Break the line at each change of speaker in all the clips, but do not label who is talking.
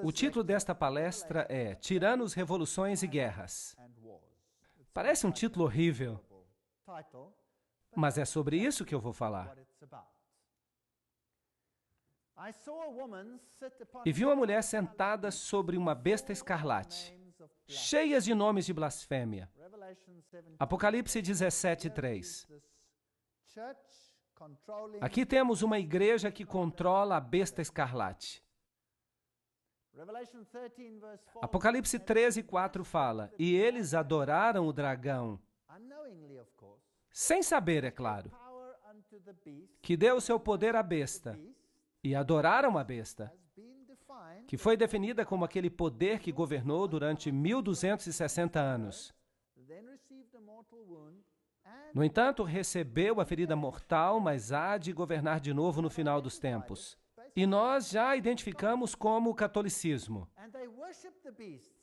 O título desta palestra é Tiranos, Revoluções e Guerras. Parece um título horrível, mas é sobre isso que eu vou falar. E vi uma mulher sentada sobre uma besta escarlate, cheias de nomes de blasfêmia. Apocalipse 17:3. Aqui temos uma igreja que controla a besta escarlate. Apocalipse 13:4 fala, e eles adoraram o dragão, sem saber, é claro, que deu o seu poder à besta, e adoraram a besta, que foi definida como aquele poder que governou durante 1260 anos. No entanto, recebeu a ferida mortal, mas há de governar de novo no final dos tempos. E nós já a identificamos como o catolicismo.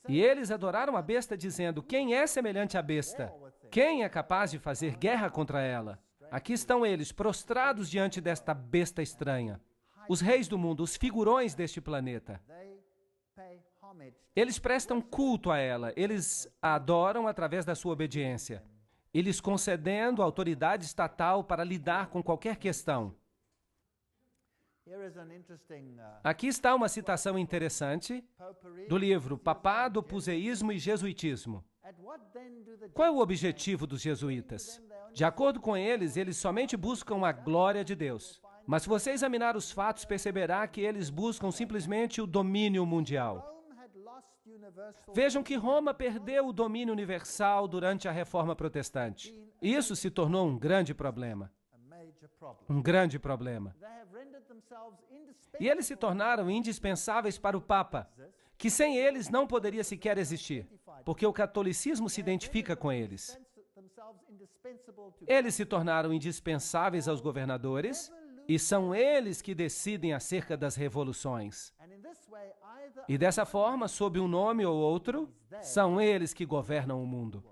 E eles adoraram a besta dizendo, quem é semelhante à besta? Quem é capaz de fazer guerra contra ela? Aqui estão eles, prostrados diante desta besta estranha. Os reis do mundo, os figurões deste planeta. Eles prestam culto a ela, eles a adoram através da sua obediência. Eles concedendo autoridade estatal para lidar com qualquer questão. Aqui está uma citação interessante do livro Papado, Puseísmo e Jesuitismo. Qual é o objetivo dos jesuítas? De acordo com eles, eles somente buscam a glória de Deus. Mas se você examinar os fatos, perceberá que eles buscam simplesmente o domínio mundial. Vejam que Roma perdeu o domínio universal durante a Reforma Protestante. Isso se tornou um grande problema. Um grande problema. E eles se tornaram indispensáveis para o Papa, que sem eles não poderia sequer existir, porque o catolicismo se identifica com eles. Eles se tornaram indispensáveis aos governadores, e são eles que decidem acerca das revoluções. E dessa forma, sob um nome ou outro, são eles que governam o mundo.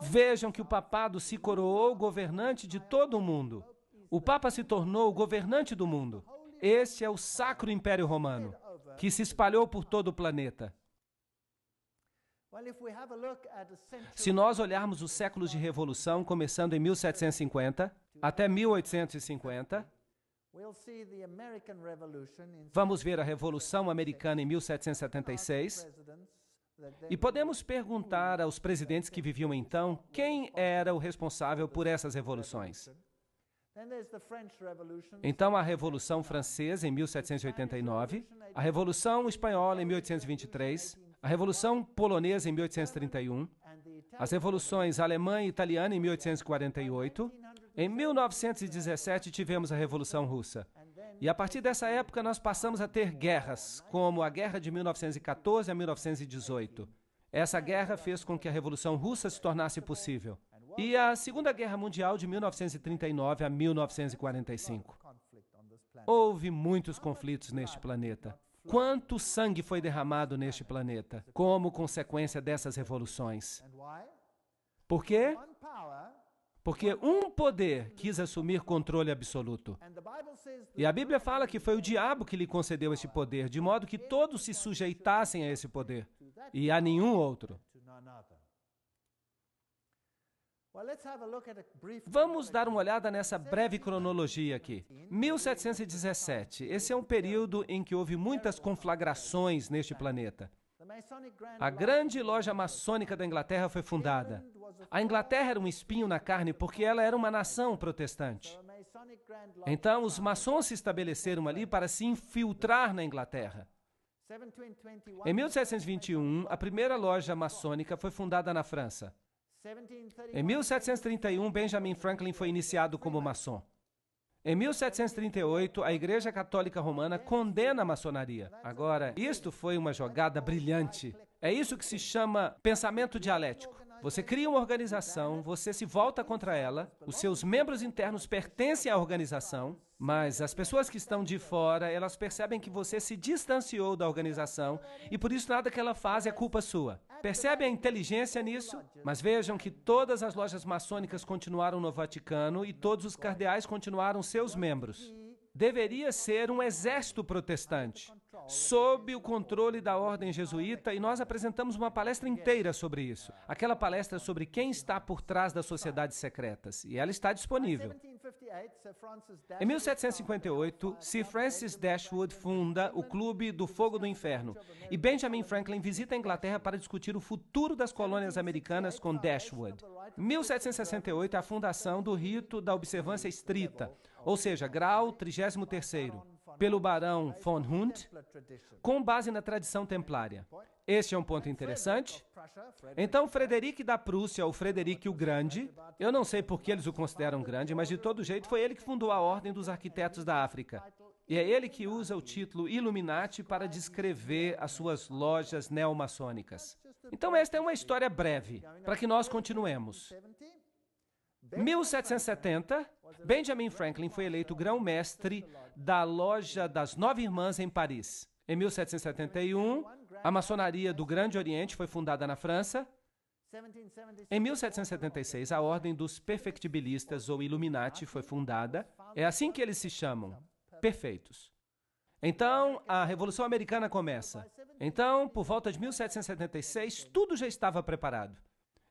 Vejam que o papado se coroou governante de todo o mundo. O Papa se tornou o governante do mundo. Este é o Sacro Império Romano, que se espalhou por todo o planeta. Se nós olharmos os séculos de revolução, começando em 1750 até 1850, vamos ver a Revolução Americana em 1776, e podemos perguntar aos presidentes que viviam então quem era o responsável por essas revoluções. Então, a Revolução Francesa, em 1789, a Revolução Espanhola, em 1823, a Revolução Polonesa, em 1831, as revoluções alemã e italiana, em 1848, em 1917 tivemos a Revolução Russa. E a partir dessa época nós passamos a ter guerras, como a Guerra de 1914 a 1918. Essa guerra fez com que a Revolução Russa se tornasse possível. E a Segunda Guerra Mundial de 1939 a 1945. Houve muitos conflitos neste planeta. Quanto sangue foi derramado neste planeta como consequência dessas revoluções? Por quê? Porque um poder quis assumir controle absoluto. E a Bíblia fala que foi o diabo que lhe concedeu esse poder, de modo que todos se sujeitassem a esse poder, e a nenhum outro. Vamos dar uma olhada nessa breve cronologia aqui. 1717, esse é um período em que houve muitas conflagrações neste planeta. A grande loja maçônica da Inglaterra foi fundada. A Inglaterra era um espinho na carne porque ela era uma nação protestante. Então, os maçons se estabeleceram ali para se infiltrar na Inglaterra. Em 1721, a primeira loja maçônica foi fundada na França. Em 1731, Benjamin Franklin foi iniciado como maçom. Em 1738, a Igreja Católica Romana condena a maçonaria. Agora, isto foi uma jogada brilhante. É isso que se chama pensamento dialético. Você cria uma organização, você se volta contra ela, os seus membros internos pertencem à organização, mas as pessoas que estão de fora, elas percebem que você se distanciou da organização e por isso nada que ela faz é culpa sua. Percebe a inteligência nisso? Mas vejam que todas as lojas maçônicas continuaram no Vaticano e todos os cardeais continuaram seus membros. deveria ser um exército protestante, sob o controle da ordem jesuíta, e nós apresentamos uma palestra inteira sobre isso. Aquela palestra sobre quem está por trás das sociedades secretas, e ela está disponível. Em 1758, Sir Francis Dashwood funda o Clube do Fogo do Inferno, e Benjamin Franklin visita a Inglaterra para discutir o futuro das colônias americanas com Dashwood. Em 1768, a fundação do rito da observância estrita, ou seja, grau 33º, pelo barão von Hund, com base na tradição templária. Este é um ponto interessante. Então, Frederico da Prússia, ou Frederico o Grande, eu não sei por que eles o consideram grande, mas de todo jeito foi ele que fundou a Ordem dos Arquitetos da África. E é ele que usa o título Illuminati para descrever as suas lojas neomaçônicas. Então, esta é uma história breve, para que nós continuemos. 1770, Benjamin Franklin foi eleito grão-mestre da Loja das Nove Irmãs em Paris. Em 1771, a maçonaria do Grande Oriente foi fundada na França. Em 1776, a Ordem dos Perfectibilistas, ou Illuminati, foi fundada. É assim que eles se chamam, perfeitos. Então, a Revolução Americana começa. Então, por volta de 1776, tudo já estava preparado.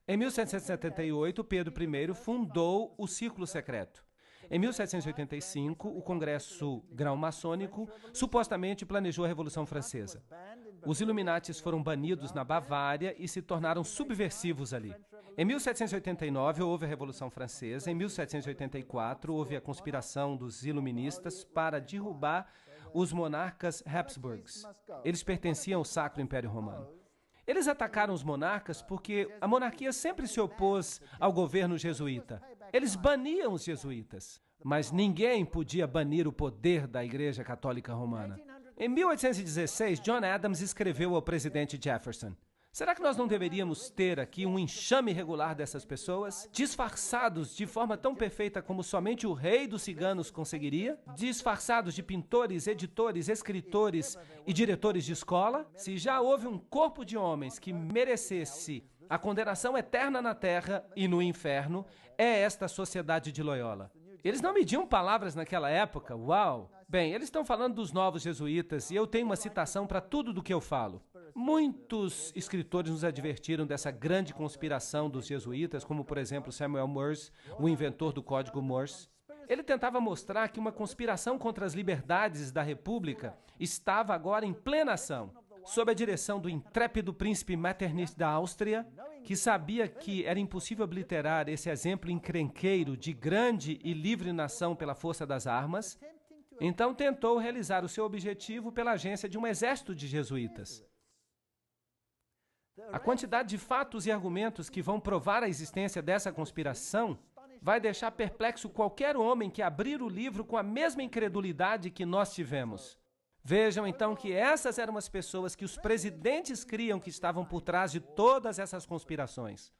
Em 1778, Pedro I fundou o Círculo Secreto. Em 1785, o Congresso Grão-Maçônico supostamente planejou a Revolução Francesa. Os Illuminatis foram banidos na Bavária e se tornaram subversivos ali. Em 1789, houve a Revolução Francesa. Em 1784, houve a conspiração dos iluministas para derrubar os monarcas Habsburgs. Eles pertenciam ao Sacro Império Romano. Eles atacaram os monarcas porque a monarquia sempre se opôs ao governo jesuíta. Eles baniam os jesuítas, mas ninguém podia banir o poder da Igreja Católica Romana. Em 1816, John Adams escreveu ao presidente Jefferson: será que nós não deveríamos ter aqui um enxame regular dessas pessoas, disfarçados de forma tão perfeita como somente o rei dos ciganos conseguiria? Disfarçados de pintores, editores, escritores e diretores de escola? Se já houve um corpo de homens que merecesse a condenação eterna na terra e no inferno, é esta sociedade de Loyola. Eles não mediam palavras naquela época, uau! Bem, eles estão falando dos novos jesuítas e eu tenho uma citação para tudo do que eu falo. Muitos escritores nos advertiram dessa grande conspiração dos jesuítas, como, por exemplo, Samuel Morse, o inventor do Código Morse. Ele tentava mostrar que uma conspiração contra as liberdades da República estava agora em plena ação, sob a direção do intrépido príncipe Metternich da Áustria, que sabia que era impossível obliterar esse exemplo encrenqueiro de grande e livre nação pela força das armas, então tentou realizar o seu objetivo pela agência de um exército de jesuítas. A quantidade de fatos e argumentos que vão provar a existência dessa conspiração vai deixar perplexo qualquer homem que abrir o livro com a mesma incredulidade que nós tivemos. Vejam então que essas eram as pessoas que os presidentes criam que estavam por trás de todas essas conspirações.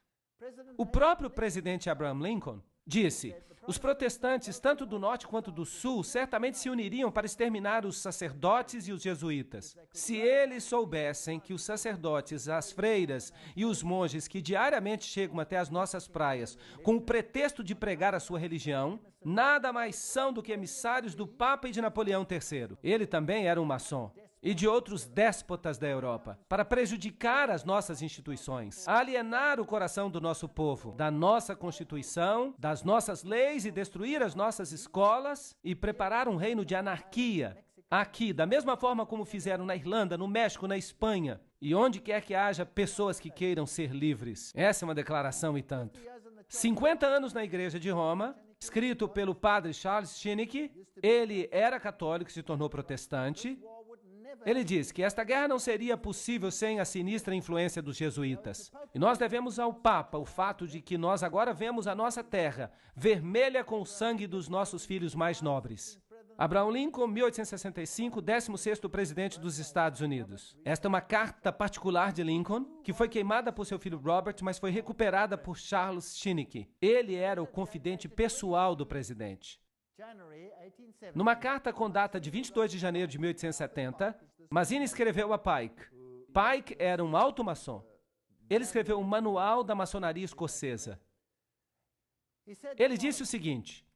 O próprio presidente Abraham Lincoln disse: os protestantes, tanto do norte quanto do sul, certamente se uniriam para exterminar os sacerdotes e os jesuítas. Se eles soubessem que os sacerdotes, as freiras e os monges que diariamente chegam até as nossas praias com o pretexto de pregar a sua religião, nada mais são do que emissários do Papa e de Napoleão III. Ele também era um maçom. E de outros déspotas da Europa, para prejudicar as nossas instituições, alienar o coração do nosso povo, da nossa Constituição, das nossas leis e destruir as nossas escolas e preparar um reino de anarquia, aqui, da mesma forma como fizeram na Irlanda, no México, na Espanha, e onde quer que haja pessoas que queiram ser livres. Essa é uma declaração e tanto. 50 anos na Igreja de Roma, escrito pelo padre Charles Schinneke, ele era católico e se tornou protestante. Ele diz que esta guerra não seria possível sem a sinistra influência dos jesuítas. E nós devemos ao Papa o fato de que nós agora vemos a nossa terra vermelha com o sangue dos nossos filhos mais nobres. Abraham Lincoln, 1865, 16º presidente dos Estados Unidos. Esta é uma carta particular de Lincoln, que foi queimada por seu filho Robert, mas foi recuperada por Charles Schinneke. Ele era o confidente pessoal do presidente. Numa carta com data de 22 de janeiro de 1870, Mazzini escreveu a Pike. Pike era um alto maçom. Ele escreveu um manual da maçonaria escocesa. Ele disse o seguinte: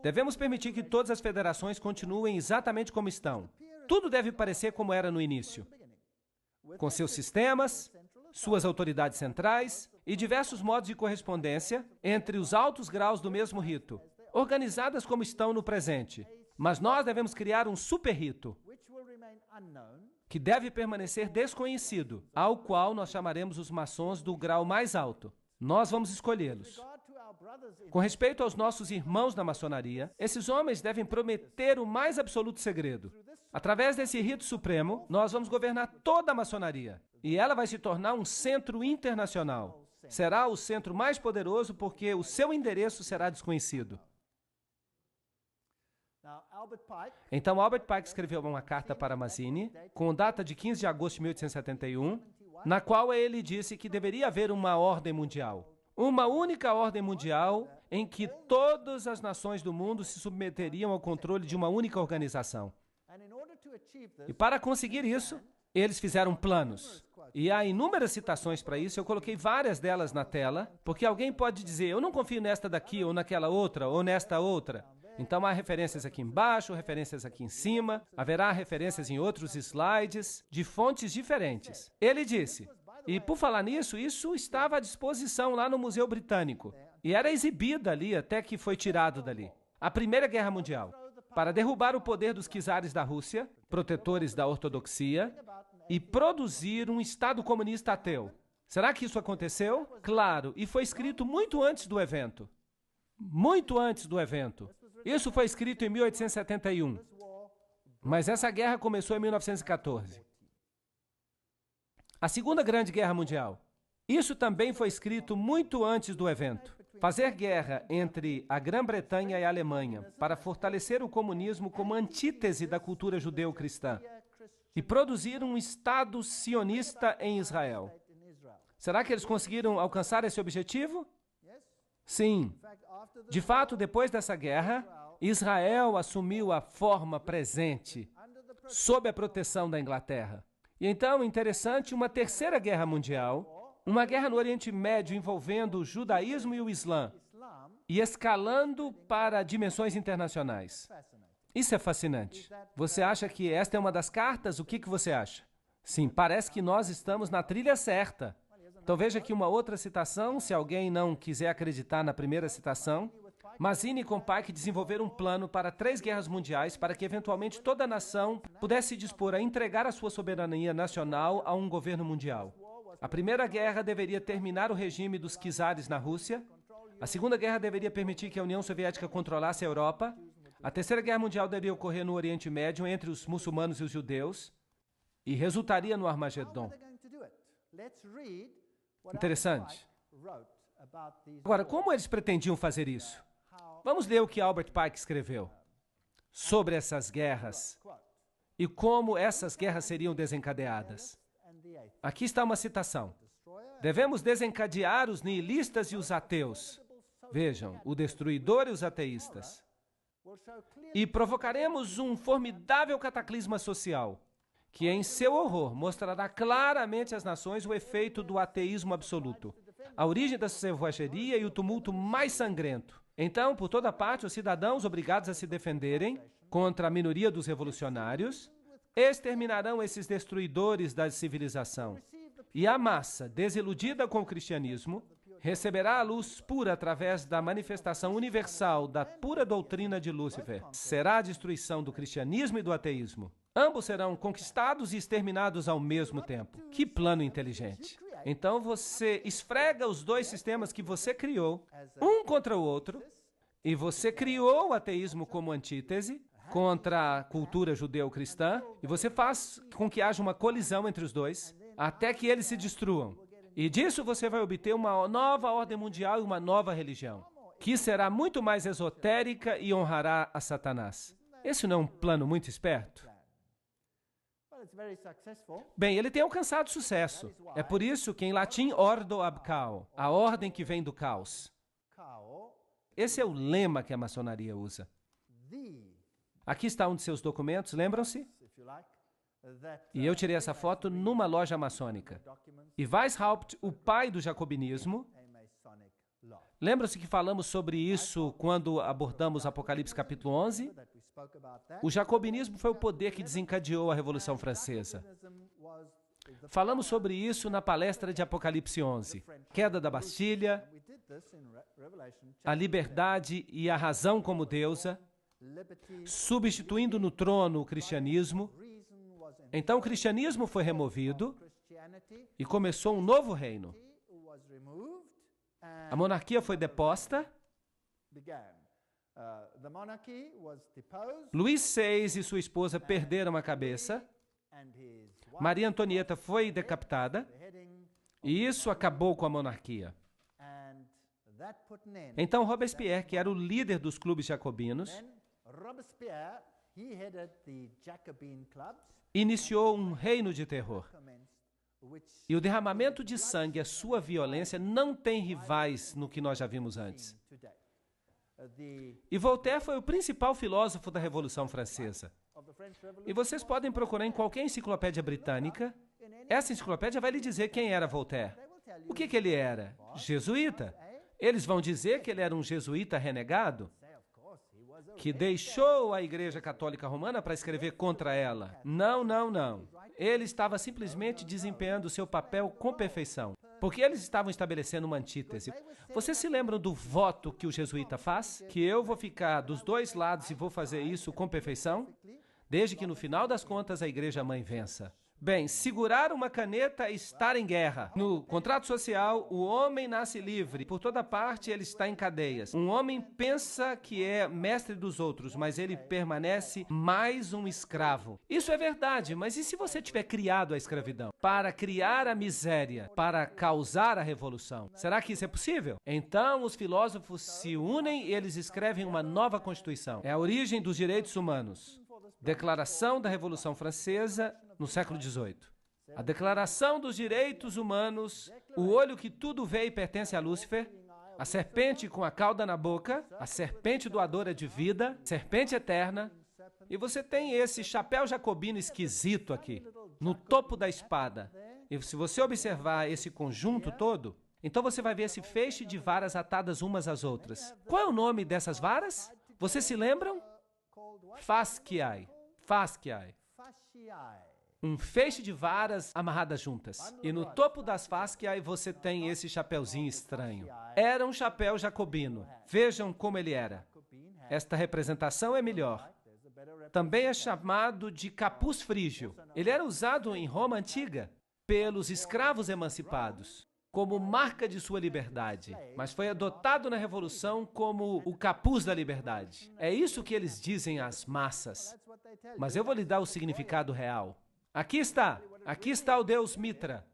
Devemos permitir que todas as federações continuem exatamente como estão. Tudo deve parecer como era no início, com seus sistemas, suas autoridades centrais e diversos modos de correspondência entre os altos graus do mesmo rito, organizadas como estão no presente. Mas nós devemos criar um super-rito, que deve permanecer desconhecido, ao qual nós chamaremos os maçons do grau mais alto. Nós vamos escolhê-los. Com respeito aos nossos irmãos na maçonaria, esses homens devem prometer o mais absoluto segredo. Através desse rito supremo, nós vamos governar toda a maçonaria. E ela vai se tornar um centro internacional. Será o centro mais poderoso porque o seu endereço será desconhecido. Então, Albert Pike escreveu uma carta para Mazzini, com data de 15 de agosto de 1871, na qual ele disse que deveria haver uma ordem mundial. Uma única ordem mundial em que todas as nações do mundo se submeteriam ao controle de uma única organização. E para conseguir isso, eles fizeram planos. E há inúmeras citações para isso, eu coloquei várias delas na tela, porque alguém pode dizer, eu não confio nesta daqui, ou naquela outra, ou nesta outra. Então há referências aqui embaixo, referências aqui em cima, haverá referências em outros slides, de fontes diferentes. Ele disse, e por falar nisso, isso estava à disposição lá no Museu Britânico, e era exibida ali até que foi tirado dali. A Primeira Guerra Mundial, para derrubar o poder dos czares da Rússia, protetores da ortodoxia, e produzir um Estado comunista ateu. Será que isso aconteceu? Claro, e foi escrito muito antes do evento. Muito antes do evento. Isso foi escrito em 1871. Mas essa guerra começou em 1914. A Segunda Grande Guerra Mundial. Isso também foi escrito muito antes do evento. Fazer guerra entre a Grã-Bretanha e a Alemanha para fortalecer o comunismo como antítese da cultura judeu-cristã e produzir um Estado sionista em Israel. Será que eles conseguiram alcançar esse objetivo? Sim. De fato, depois dessa guerra, Israel assumiu a forma presente, sob a proteção da Inglaterra. E então, interessante, uma terceira guerra mundial, uma guerra no Oriente Médio envolvendo o judaísmo e o Islã, e escalando para dimensões internacionais. Isso é fascinante. Você acha que esta é uma das cartas? O que você acha? Sim, parece que nós estamos na trilha certa. Então veja aqui uma outra citação, se alguém não quiser acreditar na primeira citação. Mazzini e Pike desenvolveram um plano para 3 guerras mundiais para que eventualmente toda a nação pudesse dispor a entregar a sua soberania nacional a um governo mundial. A Primeira Guerra deveria terminar o regime dos czares na Rússia. A Segunda Guerra deveria permitir que a União Soviética controlasse a Europa. A Terceira Guerra Mundial deveria ocorrer no Oriente Médio entre os muçulmanos e os judeus e resultaria no Armagedon. Interessante. Agora, como eles pretendiam fazer isso? Vamos ler o que Albert Pike escreveu sobre essas guerras e como essas guerras seriam desencadeadas. Aqui está uma citação. Devemos desencadear os nihilistas e os ateus. Vejam, o destruidor e os ateístas. E provocaremos um formidável cataclisma social, que em seu horror mostrará claramente às nações o efeito do ateísmo absoluto, a origem da selvageria e o tumulto mais sangrento. Então, por toda parte, os cidadãos obrigados a se defenderem contra a minoria dos revolucionários exterminarão esses destruidores da civilização. E a massa, desiludida com o cristianismo, receberá a luz pura através da manifestação universal da pura doutrina de Lúcifer. Será a destruição do cristianismo e do ateísmo. Ambos serão conquistados e exterminados ao mesmo tempo. Que plano inteligente! Então você esfrega os 2 sistemas que você criou, um contra o outro, e você criou o ateísmo como antítese contra a cultura judeu-cristã, e você faz com que haja uma colisão entre os 2, até que eles se destruam. E disso você vai obter uma nova ordem mundial e uma nova religião, que será muito mais esotérica e honrará a Satanás. Esse não é um plano muito esperto? Bem, ele tem alcançado sucesso. É por isso que em latim, ordo ab cao, a ordem que vem do caos. Esse é o lema que a maçonaria usa. Aqui está um de seus documentos, lembram-se? E eu tirei essa foto numa loja maçônica. E Weishaupt, o pai do jacobinismo, Lembra-se que falamos sobre isso quando abordamos Apocalipse capítulo 11? O jacobinismo foi o poder que desencadeou a Revolução Francesa. Falamos sobre isso na palestra de Apocalipse 11. Queda da Bastilha, a liberdade e a razão como deusa, substituindo no trono o cristianismo. Então o cristianismo foi removido e começou um novo reino. A monarquia foi deposta. Luís VI e sua esposa perderam a cabeça. Maria Antonieta foi decapitada. E isso acabou com a monarquia. Então Robespierre, que era o líder dos clubes jacobinos, iniciou um reino de terror. E o derramamento de sangue, a sua violência, não tem rivais no que nós já vimos antes. E Voltaire foi o principal filósofo da Revolução Francesa. E vocês podem procurar em qualquer enciclopédia britânica. Essa enciclopédia vai lhe dizer quem era Voltaire. O que ele era? Jesuíta. Eles vão dizer que ele era um jesuíta renegado, que deixou a Igreja Católica Romana para escrever contra ela. Não, não, não. Ele estava simplesmente desempenhando o seu papel com perfeição, porque eles estavam estabelecendo uma antítese. Vocês se lembram do voto que o jesuíta faz? Que eu vou ficar dos dois lados e vou fazer isso com perfeição, desde que no final das contas a Igreja-mãe vença. Bem, segurar uma caneta é estar em guerra. No contrato social, o homem nasce livre. Por toda parte, ele está em cadeias. Um homem pensa que é mestre dos outros, mas ele permanece mais um escravo. Isso é verdade, mas e se você tiver criado a escravidão? Para criar a miséria, para causar a revolução. Será que isso é possível? Então, os filósofos se unem e eles escrevem uma nova Constituição. É a origem dos direitos humanos. Declaração da Revolução Francesa no século XVIII. A Declaração dos Direitos Humanos, o olho que tudo vê e pertence a Lúcifer, a serpente com a cauda na boca, a serpente doadora de vida, serpente eterna, e você tem esse chapéu jacobino esquisito aqui, no topo da espada. E se você observar esse conjunto todo, então você vai ver esse feixe de varas atadas umas às outras. Qual é o nome dessas varas? Vocês se lembram? Fasciae. Fasciae. Um feixe de varas amarradas juntas. E no topo das fasciae você tem esse chapeuzinho estranho. Era um chapéu jacobino. Vejam como ele era. Esta representação é melhor. Também é chamado de capuz frígio. Ele era usado em Roma antiga pelos escravos emancipados, como marca de sua liberdade, mas foi adotado na Revolução como o capuz da liberdade. É isso que eles dizem às massas. Mas eu vou lhe dar o significado real. Aqui está o deus Mitra.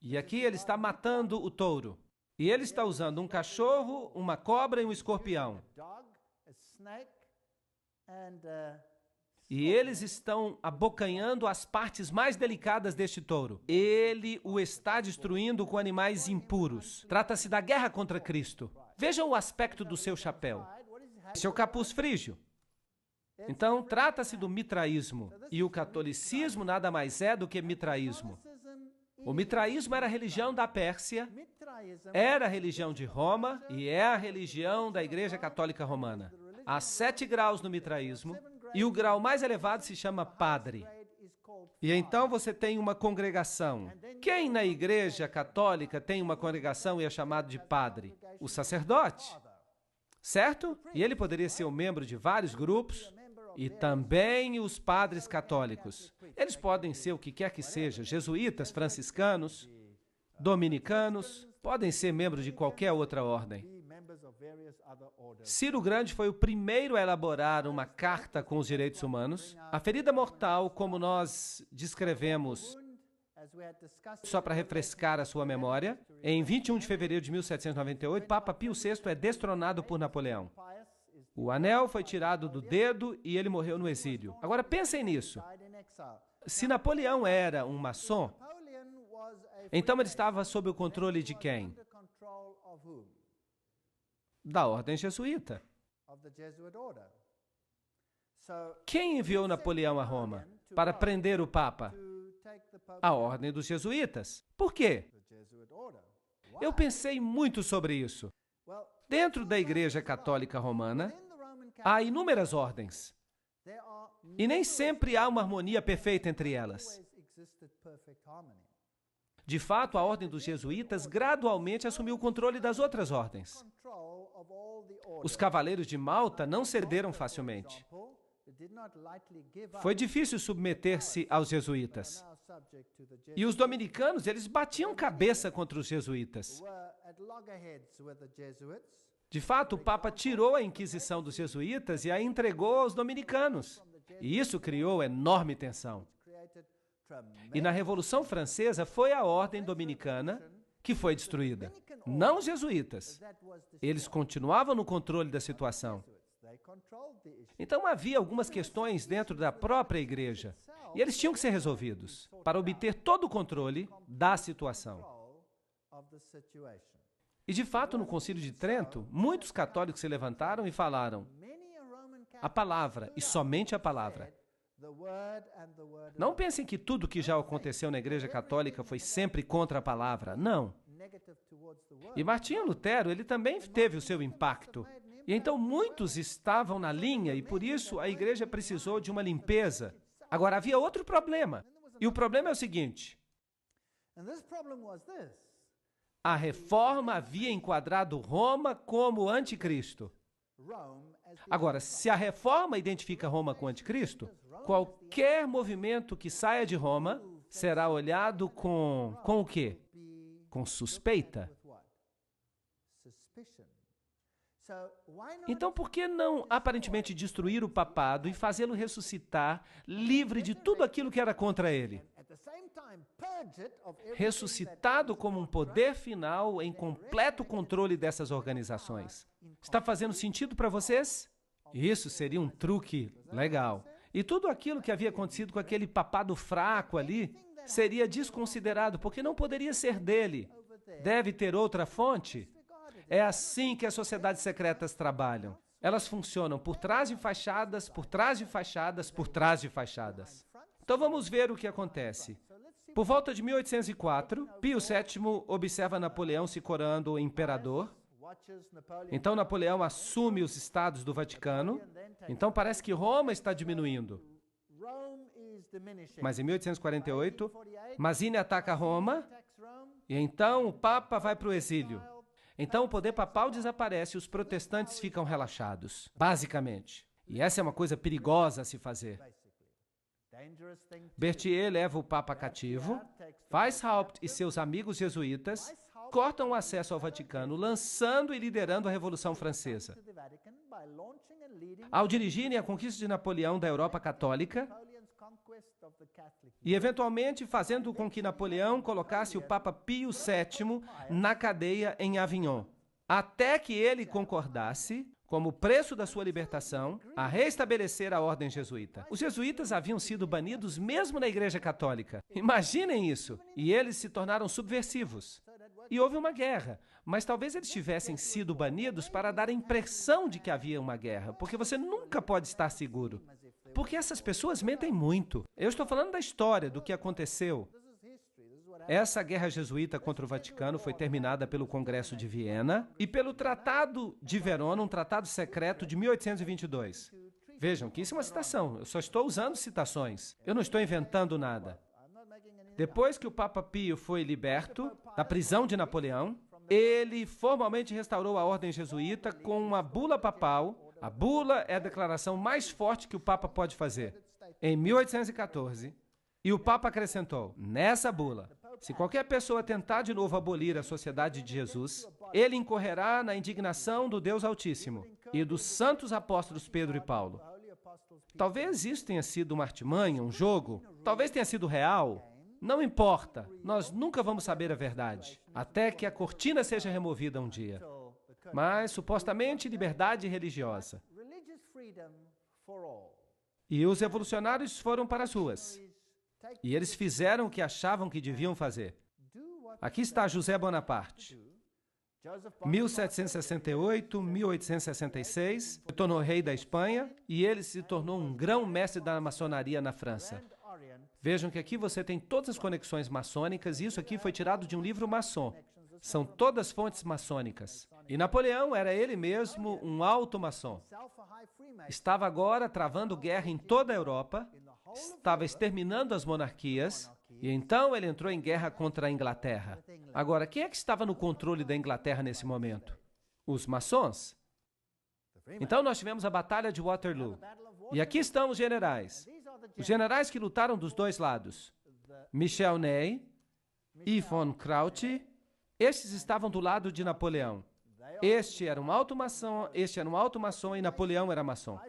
E aqui ele está matando o touro. E ele está usando um cachorro, uma cobra e um escorpião. E eles estão abocanhando as partes mais delicadas deste touro. Ele o está destruindo com animais impuros. Trata-se da guerra contra Cristo. Vejam o aspecto do seu chapéu. Seu capuz frígio. Então, trata-se do mitraísmo. E o catolicismo nada mais é do que mitraísmo. O mitraísmo era a religião da Pérsia, era a religião de Roma e é a religião da Igreja Católica Romana. Há 7 graus no mitraísmo. E o grau mais elevado se chama padre. E então você tem uma congregação. Quem na Igreja Católica tem uma congregação e é chamado de padre? O sacerdote. Certo? E ele poderia ser um membro de vários grupos. E também os padres católicos. Eles podem ser o que quer que seja, jesuítas, franciscanos, dominicanos, podem ser membros de qualquer outra ordem. Ciro Grande foi o primeiro a elaborar uma carta com os direitos humanos. A ferida mortal, como nós descrevemos, só para refrescar a sua memória, em 21 de fevereiro de 1798, Papa Pio VI é destronado por Napoleão. O anel foi tirado do dedo e ele morreu no exílio. Agora pensem nisso. Se Napoleão era um maçom, então ele estava sob o controle de quem? Da ordem jesuíta. Quem enviou Napoleão a Roma para prender o Papa? A ordem dos jesuítas. Por quê? Eu pensei muito sobre isso. Dentro da Igreja Católica Romana, há inúmeras ordens. E nem sempre há uma harmonia perfeita entre elas. De fato, a ordem dos jesuítas gradualmente assumiu o controle das outras ordens. Os cavaleiros de Malta não cederam facilmente. Foi difícil submeter-se aos jesuítas. E os dominicanos, eles batiam cabeça contra os jesuítas. De fato, o Papa tirou a Inquisição dos jesuítas e a entregou aos dominicanos. E isso criou enorme tensão. E na Revolução Francesa foi a ordem dominicana que foi destruída, não os jesuítas. Eles continuavam no controle da situação. Então havia algumas questões dentro da própria igreja, e eles tinham que ser resolvidos para obter todo o controle da situação. E de fato, no Concílio de Trento, muitos católicos se levantaram e falaram: a palavra, e somente a palavra. Não pensem que tudo que já aconteceu na Igreja Católica foi sempre contra a palavra. Não. E Martinho Lutero, ele também teve o seu impacto. E então muitos estavam na linha e por isso a Igreja precisou de uma limpeza. Agora, havia outro problema. E o problema é o seguinte: a Reforma havia enquadrado Roma como anticristo. Agora, se a Reforma identifica Roma com o anticristo, qualquer movimento que saia de Roma será olhado com o quê? Com suspeita. Então, por que não aparentemente destruir o papado e fazê-lo ressuscitar livre de tudo aquilo que era contra ele? Ressuscitado como um poder final em completo controle dessas organizações. Está fazendo sentido para vocês? Isso seria um truque legal. E tudo aquilo que havia acontecido com aquele papado fraco ali seria desconsiderado, porque não poderia ser dele. Deve ter outra fonte? É assim que as sociedades secretas trabalham. Elas funcionam por trás de fachadas, por trás de fachadas, por trás de fachadas. Então vamos ver o que acontece. Por volta de 1804, Pio VII observa Napoleão se coroando imperador. Então Napoleão assume os estados do Vaticano. Então parece que Roma está diminuindo. Mas em 1848, Mazzini ataca Roma e então o Papa vai para o exílio. Então o poder papal desaparece e os protestantes ficam relaxados, basicamente. E essa é uma coisa perigosa a se fazer. Berthier leva o Papa cativo, Weishaupt e seus amigos jesuítas cortam o acesso ao Vaticano, lançando e liderando a Revolução Francesa. Ao dirigirem a conquista de Napoleão da Europa Católica e, eventualmente, fazendo com que Napoleão colocasse o Papa Pio VII na cadeia em Avignon, até que ele concordasse, como preço da sua libertação, a restabelecer a ordem jesuíta. Os jesuítas haviam sido banidos mesmo na Igreja Católica. Imaginem isso! E eles se tornaram subversivos. E houve uma guerra, mas talvez eles tivessem sido banidos para dar a impressão de que havia uma guerra, porque você nunca pode estar seguro. Porque essas pessoas mentem muito. Eu estou falando da história, do que aconteceu. Essa guerra jesuíta contra o Vaticano foi terminada pelo Congresso de Viena e pelo Tratado de Verona, um tratado secreto de 1822. Vejam que isso é uma citação, eu só estou usando citações, eu não estou inventando nada. Depois que o Papa Pio foi liberto da prisão de Napoleão, ele formalmente restaurou a ordem jesuíta com uma bula papal. A bula é a declaração mais forte que o Papa pode fazer. Em 1814, e o Papa acrescentou, nessa bula, se qualquer pessoa tentar de novo abolir a Sociedade de Jesus, ele incorrerá na indignação do Deus Altíssimo e dos santos apóstolos Pedro e Paulo. Talvez isso tenha sido uma artimanha, um jogo, talvez tenha sido real. Não importa, nós nunca vamos saber a verdade, até que a cortina seja removida um dia. Mas, supostamente, liberdade religiosa. E os revolucionários foram para as ruas. E eles fizeram o que achavam que deviam fazer. Aqui está José Bonaparte. 1768, 1866, se tornou rei da Espanha e ele se tornou um grão-mestre da maçonaria na França. Vejam que aqui você tem todas as conexões maçônicas e isso aqui foi tirado de um livro maçom. São todas fontes maçônicas. E Napoleão era ele mesmo um alto maçom. Estava agora travando guerra em toda a Europa, estava exterminando as monarquias, e então ele entrou em guerra contra a Inglaterra. Agora, quem é que estava no controle da Inglaterra nesse momento? Os maçons. Então nós tivemos a Batalha de Waterloo. E aqui estão os generais. Os generais que lutaram dos dois lados. Michel Ney e von Kraut. Estes estavam do lado de Napoleão. Este era um alto maçom, este era um alto maçom e Napoleão era maçom.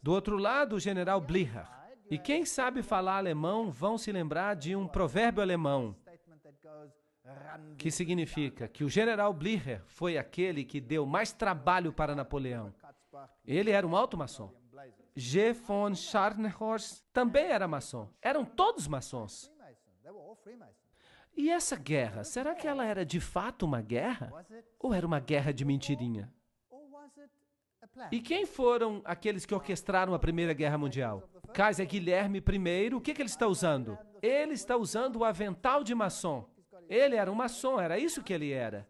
Do outro lado, o general Blücher. E quem sabe falar alemão vão se lembrar de um provérbio alemão que significa que o general Blücher foi aquele que deu mais trabalho para Napoleão. Ele era um alto maçom. G. von Scharnhorst também era maçom. Eram todos maçons. E essa guerra, será que ela era de fato uma guerra? Ou era uma guerra de mentirinha? E quem foram aqueles que orquestraram a Primeira Guerra Mundial? Kaiser Guilherme I, o que ele está usando? Ele está usando o avental de maçom. Ele era um maçom, era isso que ele era.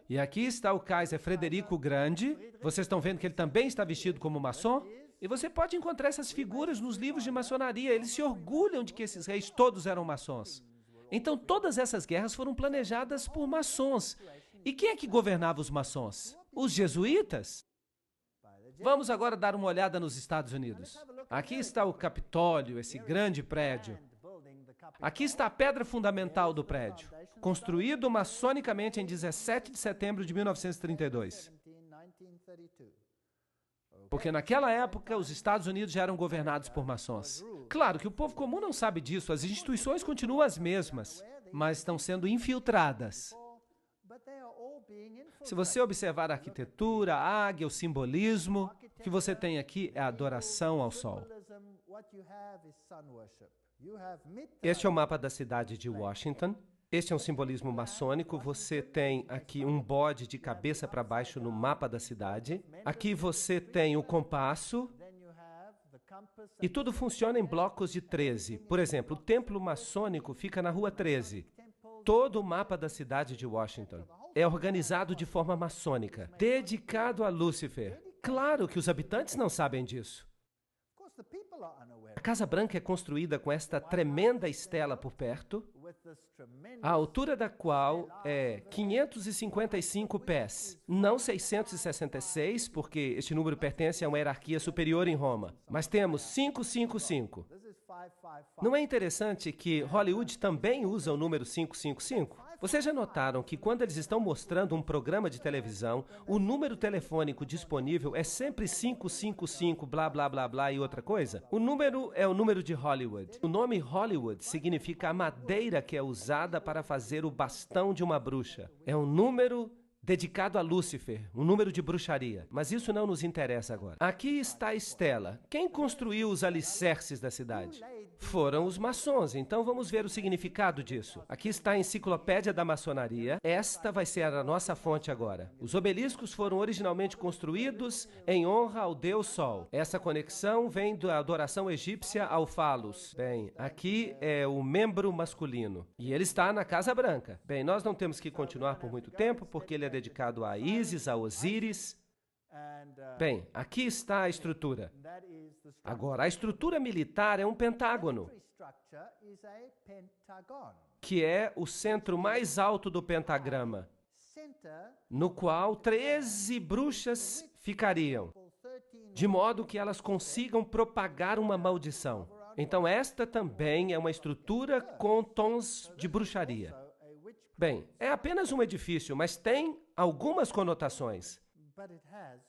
E aqui está o Kaiser Frederico o Grande. Vocês estão vendo que ele também está vestido como maçom? E você pode encontrar essas figuras nos livros de maçonaria. Eles se orgulham de que esses reis todos eram maçons. Então, todas essas guerras foram planejadas por maçons. E quem é que governava os maçons? Os jesuítas? Vamos agora dar uma olhada nos Estados Unidos. Aqui está o Capitólio, esse grande prédio. Aqui está a pedra fundamental do prédio, construído maçonicamente em 17 de setembro de 1932. Porque naquela época, os Estados Unidos já eram governados por maçons. Claro que o povo comum não sabe disso, as instituições continuam as mesmas, mas estão sendo infiltradas. Se você observar a arquitetura, a águia, o simbolismo, o que você tem aqui é a adoração ao sol. Este é o mapa da cidade de Washington. Este é um simbolismo maçônico. Você tem aqui um bode de cabeça para baixo no mapa da cidade. Aqui você tem o compasso. E tudo funciona em blocos de 13. Por exemplo, o templo maçônico fica na rua 13. Todo o mapa da cidade de Washington é organizado de forma maçônica, dedicado a Lúcifer. Claro que os habitantes não sabem disso. A Casa Branca é construída com esta tremenda estela por perto, a altura da qual é 555 pés, não 666, porque este número pertence a uma hierarquia superior em Roma, mas temos 555. Não é interessante que Hollywood também usa o número 555? Vocês já notaram que quando eles estão mostrando um programa de televisão, o número telefônico disponível é sempre 555, blá, blá, blá, blá e outra coisa? O número é o número de Hollywood. O nome Hollywood significa a madeira que é usada para fazer o bastão de uma bruxa. É um número dedicado a Lúcifer, um número de bruxaria. Mas isso não nos interessa agora. Aqui está a estela. Quem construiu os alicerces da cidade? Foram os maçons, então vamos ver o significado disso. Aqui está a enciclopédia da maçonaria. Esta vai ser a nossa fonte agora. Os obeliscos foram originalmente construídos em honra ao Deus Sol. Essa conexão vem da adoração egípcia ao Falos. Bem, aqui é o membro masculino. E ele está na Casa Branca. Bem, nós não temos que continuar por muito tempo, porque ele é dedicado a Ísis, a Osíris. Bem, aqui está a estrutura. Agora, a estrutura militar é um pentágono, que é o centro mais alto do pentagrama, no qual 13 bruxas ficariam, de modo que elas consigam propagar uma maldição. Então, esta também é uma estrutura com tons de bruxaria. Bem, é apenas um edifício, mas tem algumas conotações.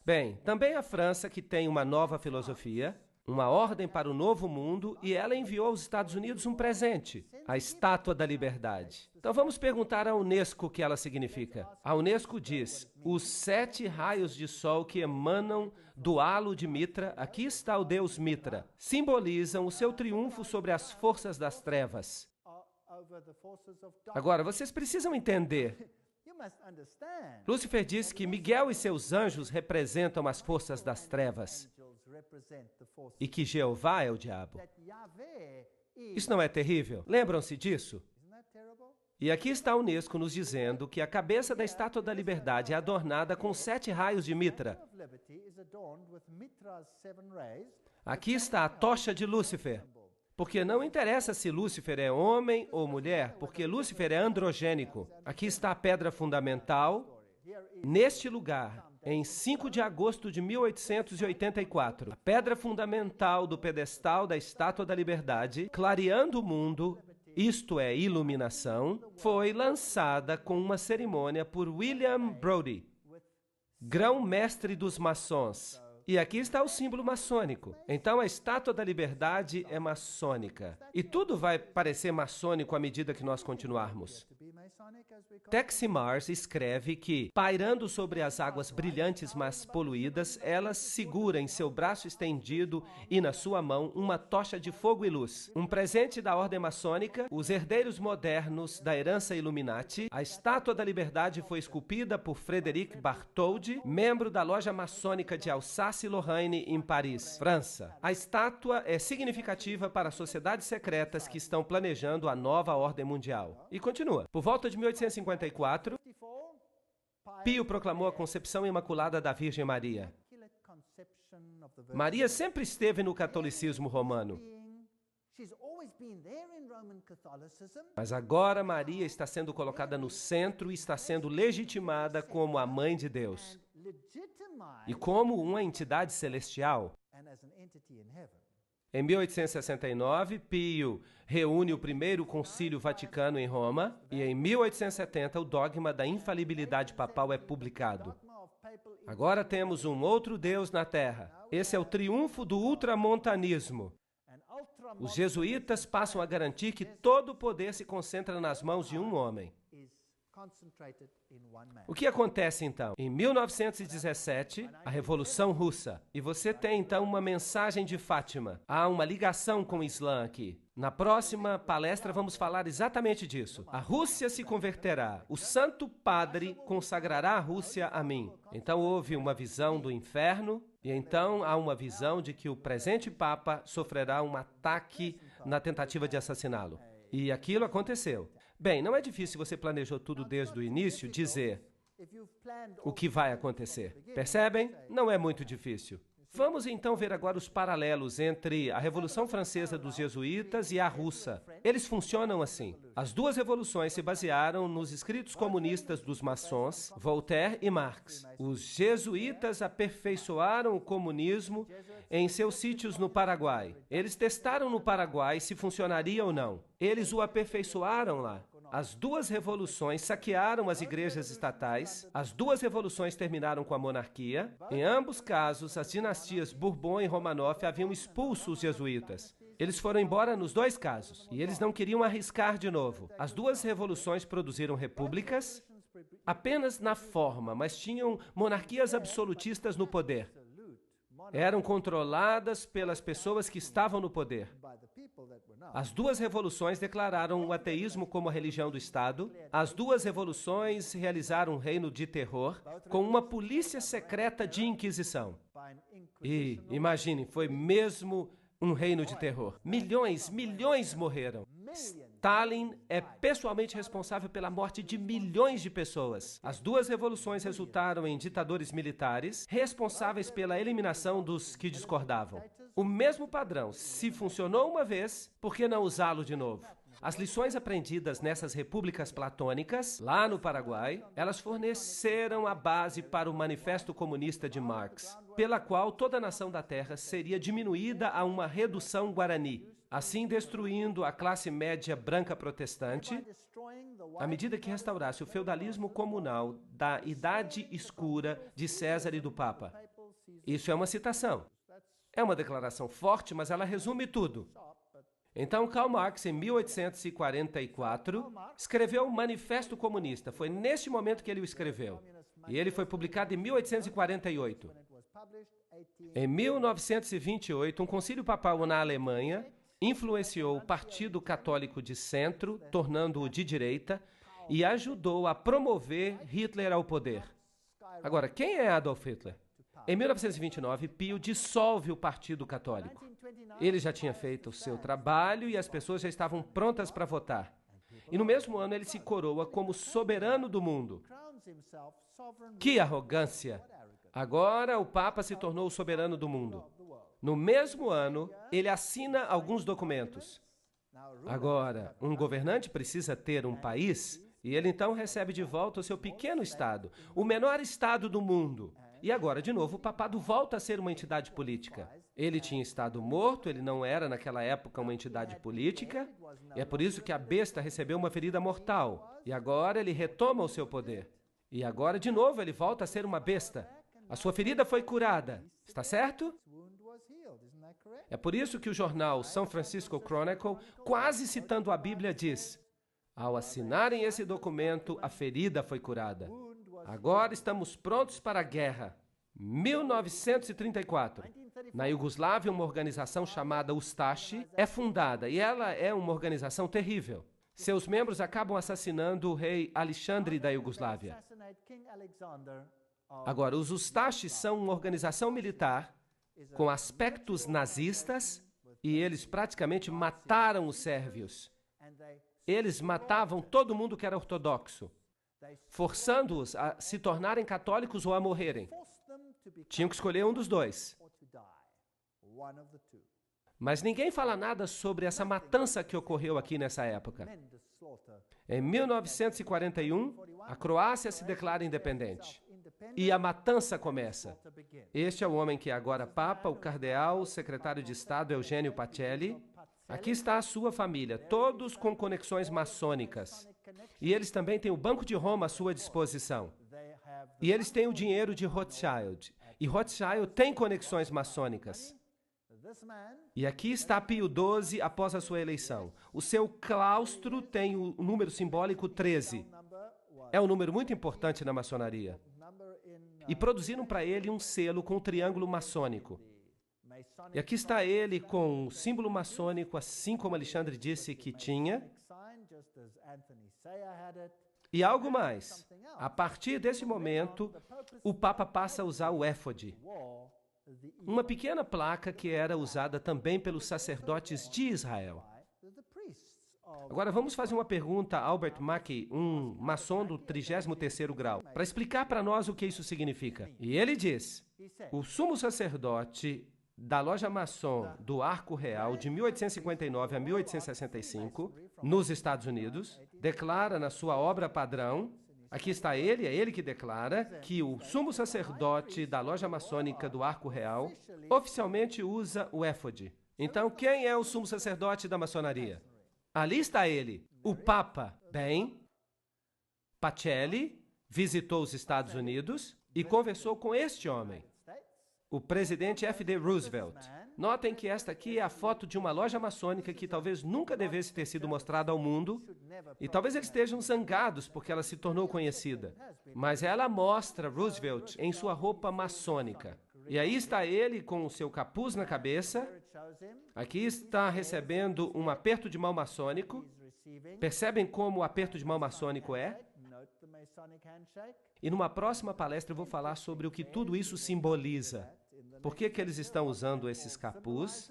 Bem, também a França, que tem uma nova filosofia, uma ordem para o novo mundo, e ela enviou aos Estados Unidos um presente, a Estátua da Liberdade. Então vamos perguntar à Unesco o que ela significa. A Unesco diz, os 7 raios de sol que emanam do halo de Mitra, aqui está o deus Mitra, simbolizam o seu triunfo sobre as forças das trevas. Agora, vocês precisam entender. Lúcifer diz que Miguel e seus anjos representam as forças das trevas e que Jeová é o diabo. Isso não é terrível? Lembram-se disso? E aqui está a Unesco nos dizendo que a cabeça da Estátua da Liberdade é adornada com 7 raios de mitra. Aqui está a tocha de Lúcifer. Porque não interessa se Lúcifer é homem ou mulher, porque Lúcifer é androgênico. Aqui está a pedra fundamental, neste lugar, em 5 de agosto de 1884. A pedra fundamental do pedestal da Estátua da Liberdade, clareando o mundo, isto é, iluminação, foi lançada com uma cerimônia por William Brodie, grão-mestre dos maçons. E aqui está o símbolo maçônico. Então, a Estátua da Liberdade é maçônica. E tudo vai parecer maçônico à medida que nós continuarmos. Texe Marrs escreve que, pairando sobre as águas brilhantes mas poluídas, ela segura em seu braço estendido e na sua mão uma tocha de fogo e luz. Um presente da ordem maçônica, os herdeiros modernos da herança Illuminati. A Estátua da Liberdade foi esculpida por Frédéric Bartholdi, membro da loja maçônica de Alsácia-Lorraine, em Paris, França. A estátua é significativa para as sociedades secretas que estão planejando a nova ordem mundial. E continua. Por volta de 1854, Pio proclamou a concepção imaculada da Virgem Maria. Maria sempre esteve no catolicismo romano. Mas agora Maria está sendo colocada no centro e está sendo legitimada como a Mãe de Deus e como uma entidade celestial. Em 1869, Pio reúne o primeiro Concílio Vaticano em Roma e em 1870 o dogma da infalibilidade papal é publicado. Agora temos um outro Deus na Terra. Esse é o triunfo do ultramontanismo. Os jesuítas passam a garantir que todo o poder se concentra nas mãos de um homem. O que acontece então? Em 1917, a Revolução Russa. E você tem então uma mensagem de Fátima. Há uma ligação com o Islã aqui. Na próxima palestra vamos falar exatamente disso. A Rússia se converterá. O Santo Padre consagrará a Rússia a mim. Então houve uma visão do inferno e então há uma visão de que o presente Papa sofrerá um ataque na tentativa de assassiná-lo. E aquilo aconteceu. Bem, não é difícil, você planejou tudo desde o início, dizer o que vai acontecer. Percebem? Não é muito difícil. Vamos então ver agora os paralelos entre a Revolução Francesa dos Jesuítas e a russa. Eles funcionam assim. As duas revoluções se basearam nos escritos comunistas dos maçons, Voltaire e Marx. Os jesuítas aperfeiçoaram o comunismo em seus sítios no Paraguai. Eles testaram no Paraguai se funcionaria ou não. Eles o aperfeiçoaram lá. As duas revoluções saquearam as igrejas estatais, as duas revoluções terminaram com a monarquia. Em ambos casos, as dinastias Bourbon e Romanov haviam expulso os jesuítas. Eles foram embora nos dois casos, e eles não queriam arriscar de novo. As duas revoluções produziram repúblicas apenas na forma, mas tinham monarquias absolutistas no poder. Eram controladas pelas pessoas que estavam no poder. As duas revoluções declararam o ateísmo como a religião do Estado. As duas revoluções realizaram um reino de terror com uma polícia secreta de inquisição. E, imaginem, foi mesmo um reino de terror. Milhões morreram. Stalin é pessoalmente responsável pela morte de milhões de pessoas. As duas revoluções resultaram em ditadores militares responsáveis pela eliminação dos que discordavam. O mesmo padrão, se funcionou uma vez, por que não usá-lo de novo? As lições aprendidas nessas repúblicas platônicas, lá no Paraguai, elas forneceram a base para o Manifesto Comunista de Marx, pela qual toda a nação da Terra seria diminuída a uma redução guarani, assim destruindo a classe média branca protestante, à medida que restaurasse o feudalismo comunal da Idade Escura de César e do Papa. Isso é uma citação. É uma declaração forte, mas ela resume tudo. Então, Karl Marx, em 1844, escreveu o Manifesto Comunista. Foi neste momento que ele o escreveu. E ele foi publicado em 1848. Em 1928, um concílio papal na Alemanha influenciou o Partido Católico de Centro, tornando-o de direita, e ajudou a promover Hitler ao poder. Agora, quem é Adolf Hitler? Em 1929, Pio dissolve o Partido Católico. Ele já tinha feito o seu trabalho e as pessoas já estavam prontas para votar. E no mesmo ano ele se coroa como soberano do mundo. Que arrogância! Agora o Papa se tornou o soberano do mundo. No mesmo ano, ele assina alguns documentos. Agora, um governante precisa ter um país e ele então recebe de volta o seu pequeno estado, o menor estado do mundo. E agora, de novo, o papado volta a ser uma entidade política. Ele tinha estado morto, ele não era naquela época uma entidade política, e é por isso que a besta recebeu uma ferida mortal. E agora ele retoma o seu poder. E agora, de novo, ele volta a ser uma besta. A sua ferida foi curada. Está certo? É por isso que o jornal São Francisco Chronicle, quase citando a Bíblia, diz: ao assinarem esse documento, a ferida foi curada. Agora estamos prontos para a guerra. 1934. Na Iugoslávia, uma organização chamada Ustashi é fundada e ela é uma organização terrível. Seus membros acabam assassinando o rei Alexandre da Iugoslávia. Agora, os Ustashi são uma organização militar com aspectos nazistas e eles praticamente mataram os sérvios. Eles matavam todo mundo que era ortodoxo, forçando-os a se tornarem católicos ou a morrerem. Tinham que escolher um dos dois. Mas ninguém fala nada sobre essa matança que ocorreu aqui nessa época. Em 1941, a Croácia se declara independente. E a matança começa. Este é o homem que é agora Papa, o cardeal, o secretário de Estado Eugênio Pacelli. Aqui está a sua família, todos com conexões maçônicas. E eles também têm o Banco de Roma à sua disposição. E eles têm o dinheiro de Rothschild. E Rothschild tem conexões maçônicas. E aqui está Pio XII após a sua eleição. O seu claustro tem o número simbólico 13. É um número muito importante na maçonaria. E produziram para ele um selo com um triângulo maçônico. E aqui está ele com o símbolo maçônico, assim como Alexandre disse que tinha. E algo mais. A partir desse momento, o Papa passa a usar o éfode, uma pequena placa que era usada também pelos sacerdotes de Israel. Agora vamos fazer uma pergunta a Albert Mackey, um maçom do 33º grau, para explicar para nós o que isso significa. E ele diz: o sumo sacerdote da loja maçom do Arco Real de 1859 a 1865, nos Estados Unidos, declara na sua obra padrão, aqui está ele, é ele que declara, que o sumo sacerdote da loja maçônica do Arco Real oficialmente usa o éfode. Então, quem é o sumo sacerdote da maçonaria? Ali está ele, o Papa. Bem, Pacelli visitou os Estados Unidos e conversou com este homem, o presidente F.D. Roosevelt. Notem que esta aqui é a foto de uma loja maçônica que talvez nunca devesse ter sido mostrada ao mundo, e talvez eles estejam zangados porque ela se tornou conhecida. Mas ela mostra Roosevelt em sua roupa maçônica. E aí está ele com o seu capuz na cabeça. Aqui está recebendo um aperto de mão maçônico. Percebem como o aperto de mão maçônico é? E numa próxima palestra eu vou falar sobre o que tudo isso simboliza. Por que eles estão usando esses capuz?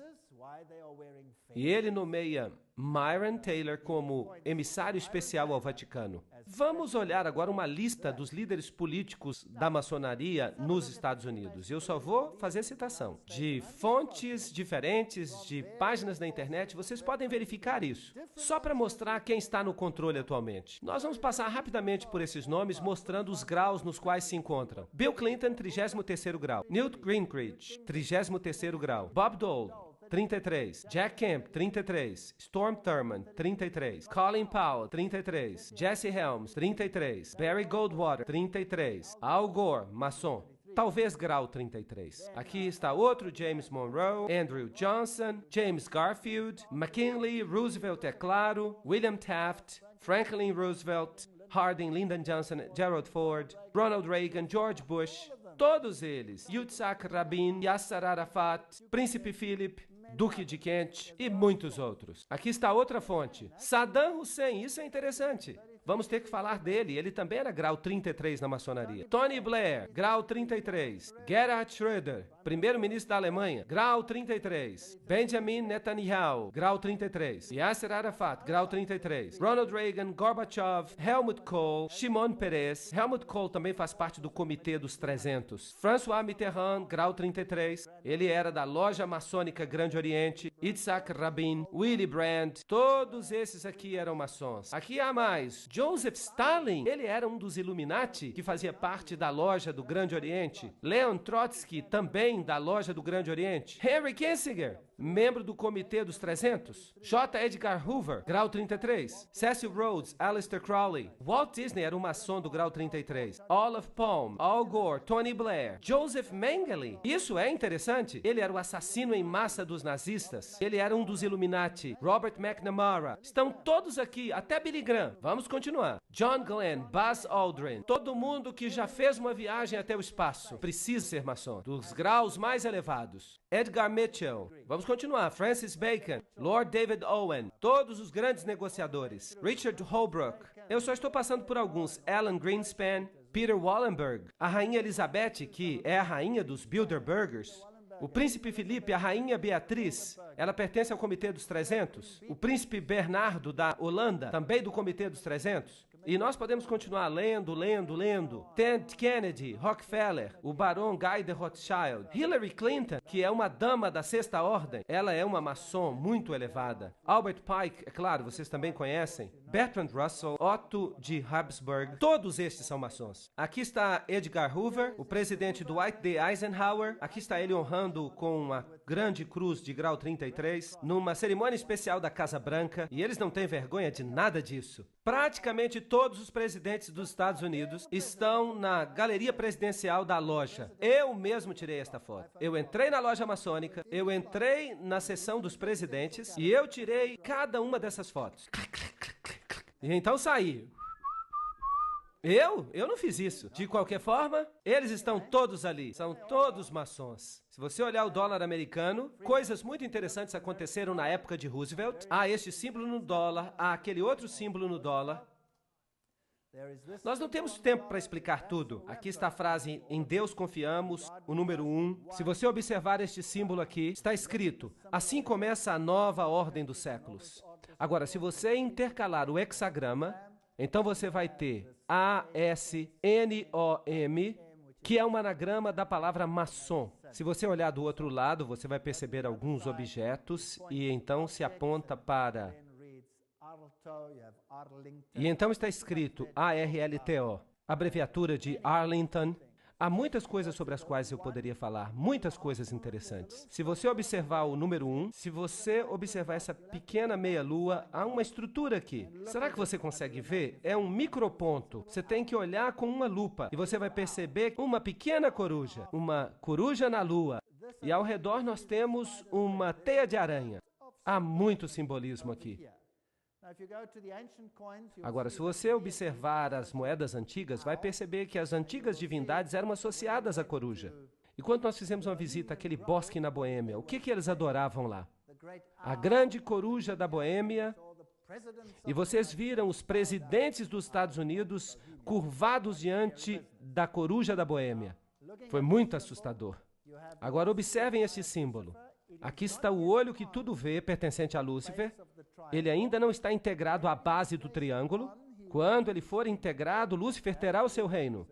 E ele nomeia Myron Taylor como emissário especial ao Vaticano. Vamos olhar agora uma lista dos líderes políticos da maçonaria nos Estados Unidos. Eu só vou fazer citação de fontes diferentes, de páginas da internet. Vocês podem verificar isso, só para mostrar quem está no controle atualmente. Nós vamos passar rapidamente por esses nomes, mostrando os graus nos quais se encontram. Bill Clinton, 33º grau. Newt Gingrich, 33º grau. Bob Dole, 33. Jack Kemp, 33. Storm Thurmond, 33. Colin Powell, 33. Jesse Helms, 33. Barry Goldwater, 33. Al Gore, maçom, talvez grau 33. Aqui está outro James Monroe, Andrew Johnson, James Garfield, McKinley, Roosevelt, é claro, William Taft, Franklin Roosevelt, Harding, Lyndon Johnson, Gerald Ford, Ronald Reagan, George Bush, todos eles, Yitzhak Rabin, Yasser Arafat, Príncipe Philip, Duque de Kent e muitos outros. Aqui está outra fonte, Saddam Hussein, isso é interessante. Vamos ter que falar dele. Ele também era grau 33 na maçonaria. Tony Blair, grau 33. Gerhard Schröder, primeiro-ministro da Alemanha, grau 33. Benjamin Netanyahu, grau 33. Yasser Arafat, grau 33. Ronald Reagan, Gorbachev, Helmut Kohl, Shimon Peres. Helmut Kohl também faz parte do Comitê dos 300. François Mitterrand, grau 33. Ele era da Loja Maçônica Grande Oriente. Yitzhak Rabin, Willy Brandt. Todos esses aqui eram maçons. Aqui há mais. Joseph Stalin, ele era um dos Illuminati, que fazia parte da Loja do Grande Oriente. Leon Trotsky, também da Loja do Grande Oriente. Henry Kissinger, membro do Comitê dos 300. J. Edgar Hoover, grau 33. Cecil Rhodes, Aleister Crowley. Walt Disney era um maçom do grau 33. Olaf Palme, Al Gore, Tony Blair. Joseph Mengele. Isso é interessante. Ele era o assassino em massa dos nazistas. Ele era um dos Illuminati. Robert McNamara. Estão todos aqui, até Billy Graham. Vamos continuar. John Glenn, Buzz Aldrin. Todo mundo que já fez uma viagem até o espaço precisa ser maçom. Dos graus mais elevados. Edgar Mitchell. Vamos continuar. Francis Bacon, Lord David Owen, todos os grandes negociadores. Richard Holbrooke. Eu só estou passando por alguns. Alan Greenspan, Peter Wallenberg, a Rainha Elizabeth, que é a rainha dos Bilderbergers. O Príncipe Felipe, a Rainha Beatriz, ela pertence ao Comitê dos 300. O Príncipe Bernardo da Holanda, também do Comitê dos 300. E nós podemos continuar lendo. Ted Kennedy, Rockefeller, o Barão Guy de Rothschild, Hillary Clinton, que é uma dama da Sexta Ordem, ela é uma maçom muito elevada. Albert Pike, é claro, vocês também conhecem. Bertrand Russell, Otto de Habsburg, todos estes são maçons. Aqui está Edgar Hoover, o presidente Dwight D. Eisenhower. Aqui está ele honrando com uma grande cruz de grau 33, numa cerimônia especial da Casa Branca, e eles não têm vergonha de nada disso. Praticamente todos os presidentes dos Estados Unidos estão na galeria presidencial da loja. Eu mesmo tirei esta foto. Eu entrei na loja maçônica, eu entrei na sessão dos presidentes e eu tirei cada uma dessas fotos. E então saí. Eu não fiz isso. De qualquer forma, eles estão todos ali. São todos maçons. Se você olhar o dólar americano, coisas muito interessantes aconteceram na época de Roosevelt. Há este símbolo no dólar, há aquele outro símbolo no dólar. Nós não temos tempo para explicar tudo. Aqui está a frase, em Deus confiamos, o número 1. Se você observar este símbolo aqui, está escrito, assim começa a nova ordem dos séculos. Agora, se você intercalar o hexagrama, então você vai ter A-S-N-O-M, que é um anagrama da palavra maçom. Se você olhar do outro lado, você vai perceber alguns objetos e então se aponta para... E então está escrito ARLTO, abreviatura de Arlington. Há muitas coisas sobre as quais eu poderia falar, muitas coisas interessantes. Se você observar o número 1, se você observar essa pequena meia-lua, há uma estrutura aqui. Será que você consegue ver? É um microponto. Você tem que olhar com uma lupa e você vai perceber uma pequena coruja na lua. E ao redor nós temos uma teia de aranha. Há muito simbolismo aqui. Agora, se você observar as moedas antigas, vai perceber que as antigas divindades eram associadas à coruja. E quando nós fizemos uma visita àquele bosque na Boêmia, o que eles adoravam lá? A grande coruja da Boêmia. E vocês viram os presidentes dos Estados Unidos curvados diante da coruja da Boêmia. Foi muito assustador. Agora, observem este símbolo. Aqui está o olho que tudo vê, pertencente a Lúcifer. Ele ainda não está integrado à base do triângulo. Quando ele for integrado, Lúcifer terá o seu reino.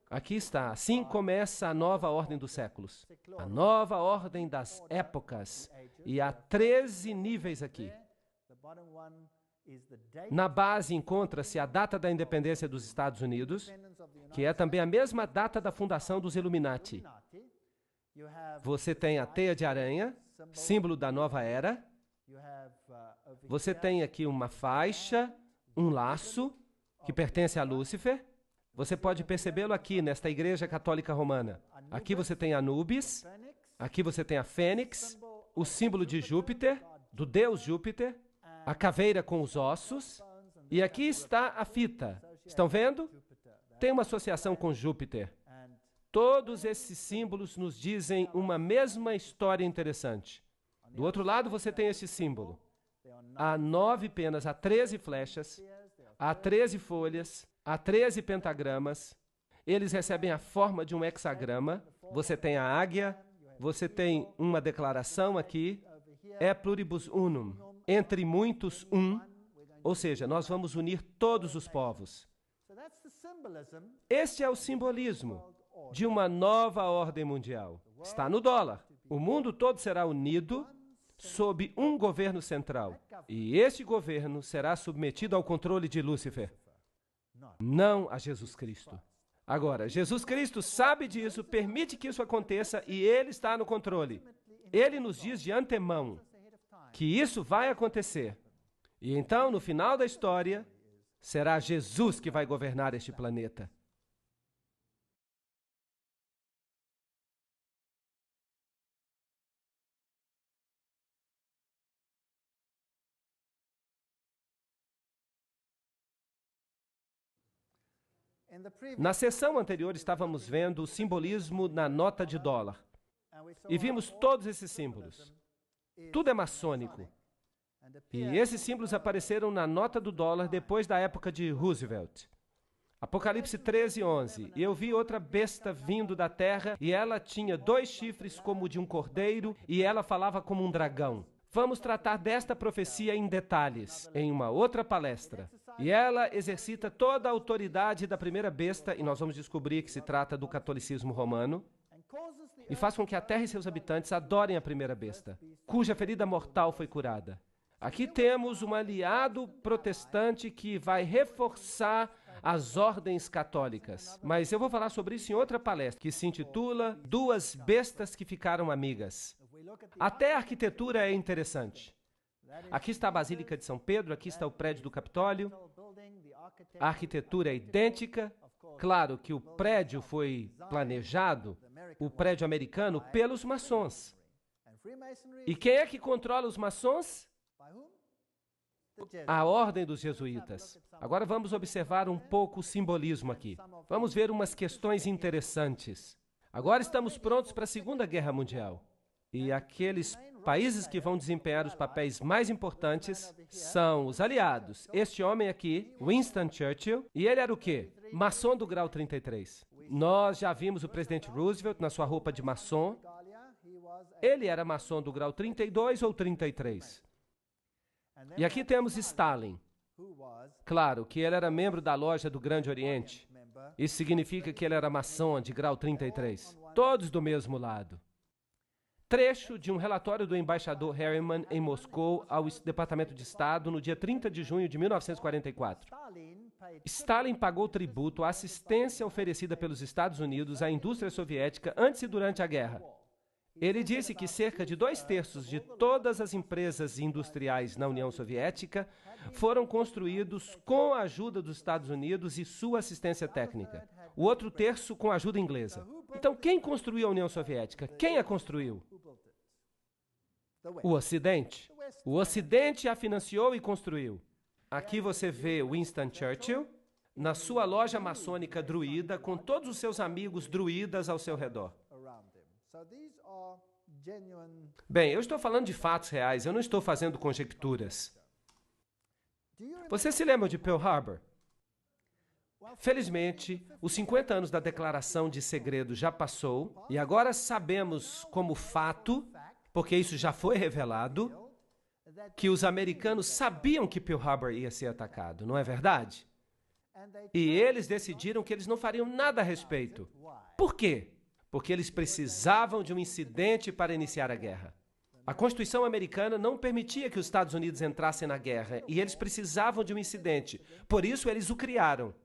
Aqui está. Assim começa a nova ordem dos séculos. A nova ordem das épocas. E há 13 níveis aqui. Na base encontra-se a data da independência dos Estados Unidos, que é também a mesma data da fundação dos Illuminati. Você tem a teia de aranha, símbolo da nova era. Você tem aqui uma faixa, um laço, que pertence a Lúcifer. Você pode percebê-lo aqui, nesta Igreja Católica Romana. Aqui você tem Anubis, aqui você tem a Fênix, o símbolo de Júpiter, do deus Júpiter, a caveira com os ossos, e aqui está a fita. Estão vendo? Tem uma associação com Júpiter. Todos esses símbolos nos dizem uma mesma história interessante. Do outro lado, você tem esse símbolo. Há 9 penas, há 13 flechas. há 13 folhas, há 13 pentagramas, eles recebem a forma de um hexagrama, você tem a águia, você tem uma declaração aqui, é pluribus unum, entre muitos um, ou seja, nós vamos unir todos os povos. Este é o simbolismo de uma nova ordem mundial. Está no dólar. O mundo todo será unido sob um governo central. E este governo será submetido ao controle de Lúcifer, não a Jesus Cristo. Agora, Jesus Cristo sabe disso, permite que isso aconteça e Ele está no controle. Ele nos diz de antemão que isso vai acontecer. E então, no final da história, será Jesus que vai governar este planeta. Na sessão anterior, estávamos vendo o simbolismo na nota de dólar. E vimos todos esses símbolos. Tudo é maçônico. E esses símbolos apareceram na nota do dólar depois da época de Roosevelt. Apocalipse 13:11. E eu vi outra besta vindo da terra, e ela tinha 2 chifres como de um cordeiro, e ela falava como um dragão. Vamos tratar desta profecia em detalhes, em uma outra palestra. E ela exercita toda a autoridade da primeira besta, e nós vamos descobrir que se trata do catolicismo romano, e faz com que a terra e seus habitantes adorem a primeira besta, cuja ferida mortal foi curada. Aqui temos um aliado protestante que vai reforçar as ordens católicas. Mas eu vou falar sobre isso em outra palestra, que se intitula Duas Bestas que Ficaram Amigas. Até a arquitetura é interessante. Aqui está a Basílica de São Pedro, aqui está o prédio do Capitólio. A arquitetura é idêntica. Claro que o prédio foi planejado, o prédio americano, pelos maçons. E quem é que controla os maçons? A ordem dos jesuítas. Agora vamos observar um pouco o simbolismo aqui. Vamos ver umas questões interessantes. Agora estamos prontos para a Segunda Guerra Mundial. E aqueles países que vão desempenhar os papéis mais importantes são os aliados. Este homem aqui, Winston Churchill, e ele era o quê? Maçom do grau 33. Nós já vimos o presidente Roosevelt na sua roupa de maçom. Ele era maçom do grau 32 ou 33. E aqui temos Stalin. Claro que ele era membro da loja do Grande Oriente. Isso significa que ele era maçom de grau 33. Todos do mesmo lado. Trecho de um relatório do embaixador Harriman em Moscou ao Departamento de Estado no dia 30 de junho de 1944. Stalin pagou tributo à assistência oferecida pelos Estados Unidos à indústria soviética antes e durante a guerra. Ele disse que cerca de 2/3 de todas as empresas industriais na União Soviética foram construídos com a ajuda dos Estados Unidos e sua assistência técnica. O outro terço com a ajuda inglesa. Então, quem construiu a União Soviética? Quem a construiu? O Ocidente. O Ocidente a financiou e construiu. Aqui você vê Winston Churchill na sua loja maçônica druida, com todos os seus amigos druidas ao seu redor. Bem, eu estou falando de fatos reais, eu não estou fazendo conjecturas. Você se lembra de Pearl Harbor? Felizmente, os 50 anos da declaração de segredo já passou, e agora sabemos como fato, porque isso já foi revelado, que os americanos sabiam que Pearl Harbor ia ser atacado, não é verdade? E eles decidiram que eles não fariam nada a respeito. Por quê? Porque eles precisavam de um incidente para iniciar a guerra. A Constituição americana não permitia que os Estados Unidos entrassem na guerra, e eles precisavam de um incidente. Por isso, eles o criaram.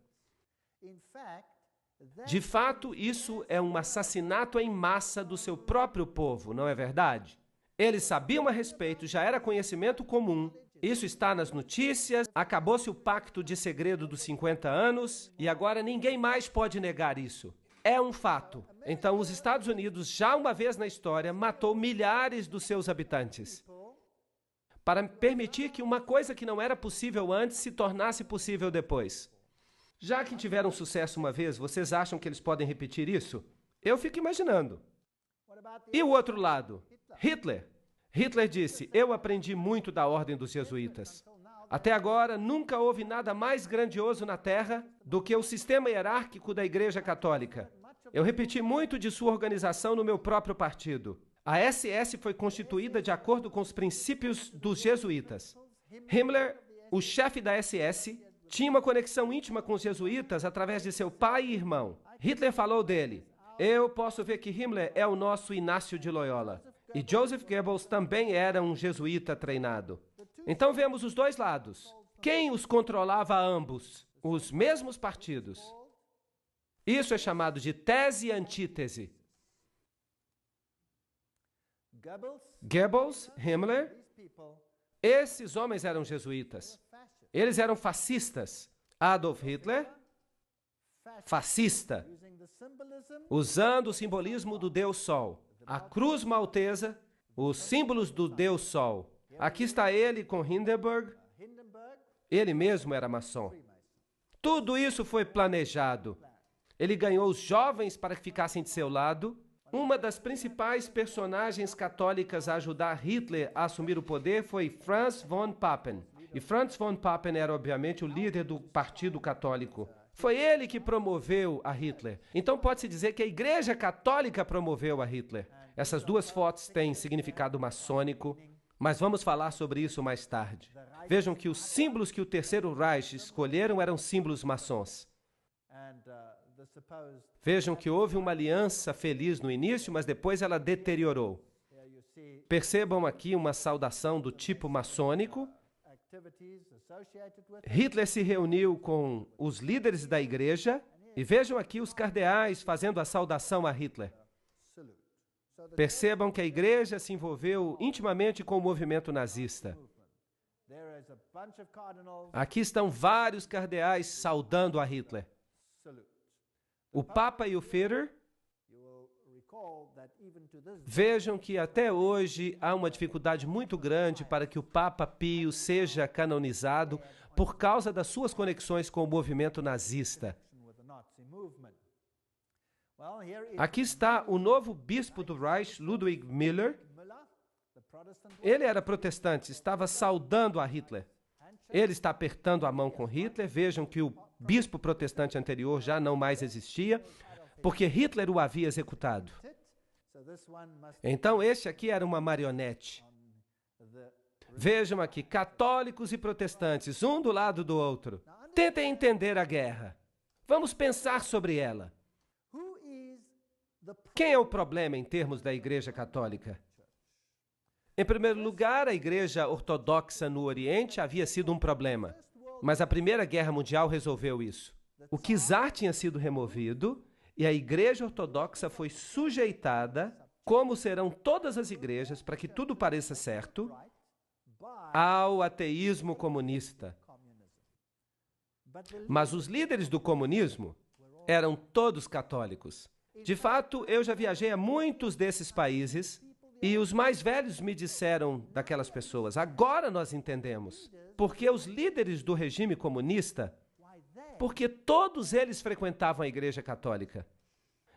De fato, isso é um assassinato em massa do seu próprio povo, não é verdade? Eles sabiam a respeito, já era conhecimento comum. Isso está nas notícias, acabou-se o pacto de segredo dos 50 anos, e agora ninguém mais pode negar isso. É um fato. Então, os Estados Unidos, já uma vez na história, matou milhares dos seus habitantes para permitir que uma coisa que não era possível antes se tornasse possível depois. Já que tiveram sucesso uma vez, vocês acham que eles podem repetir isso? Eu fico imaginando. E o outro lado? Hitler. Hitler disse, eu aprendi muito da ordem dos jesuítas. Até agora, nunca houve nada mais grandioso na Terra do que o sistema hierárquico da Igreja Católica. Eu repeti muito de sua organização no meu próprio partido. A SS foi constituída de acordo com os princípios dos jesuítas. Himmler, o chefe da SS, tinha uma conexão íntima com os jesuítas através de seu pai e irmão. Hitler falou dele: eu posso ver que Himmler é o nosso Inácio de Loyola. E Joseph Goebbels também era um jesuíta treinado. Então vemos os dois lados. Quem os controlava a ambos? Os mesmos partidos. Isso é chamado de tese e antítese. Goebbels, Himmler, esses homens eram jesuítas. Eles eram fascistas. Adolf Hitler, fascista, usando o simbolismo do Deus Sol. A cruz maltesa, os símbolos do Deus Sol. Aqui está ele com Hindenburg. Ele mesmo era maçom. Tudo isso foi planejado. Ele ganhou os jovens para que ficassem de seu lado. Uma das principais personagens católicas a ajudar Hitler a assumir o poder foi Franz von Papen. E Franz von Papen era, obviamente, o líder do Partido Católico. Foi ele que promoveu a Hitler. Então pode-se dizer que a Igreja Católica promoveu a Hitler. Essas duas fotos têm significado maçônico, mas vamos falar sobre isso mais tarde. Vejam que os símbolos que o Terceiro Reich escolheram eram símbolos maçons. Vejam que houve uma aliança feliz no início, mas depois ela deteriorou. Percebam aqui uma saudação do tipo maçônico. Hitler se reuniu com os líderes da igreja e vejam aqui os cardeais fazendo a saudação a Hitler. Percebam que a igreja se envolveu intimamente com o movimento nazista. Aqui estão vários cardeais saudando a Hitler. O Papa e o Führer. Vejam que até hoje há uma dificuldade muito grande para que o Papa Pio seja canonizado por causa das suas conexões com o movimento nazista. Aqui está o novo bispo do Reich, Ludwig Müller. Ele era protestante, estava saudando a Hitler. Ele está apertando a mão com Hitler. Vejam que o bispo protestante anterior já não mais existia, porque Hitler o havia executado. Então, este aqui era uma marionete. Vejam aqui, católicos e protestantes, um do lado do outro. Tentem entender a guerra. Vamos pensar sobre ela. Quem é o problema em termos da Igreja Católica? Em primeiro lugar, a Igreja Ortodoxa no Oriente havia sido um problema, mas a Primeira Guerra Mundial resolveu isso. O czar tinha sido removido e a Igreja Ortodoxa foi sujeitada, como serão todas as igrejas, para que tudo pareça certo, ao ateísmo comunista. Mas os líderes do comunismo eram todos católicos. De fato, eu já viajei a muitos desses países e os mais velhos me disseram daquelas pessoas: agora nós entendemos. Porque os líderes do regime comunista, porque todos eles frequentavam a Igreja Católica.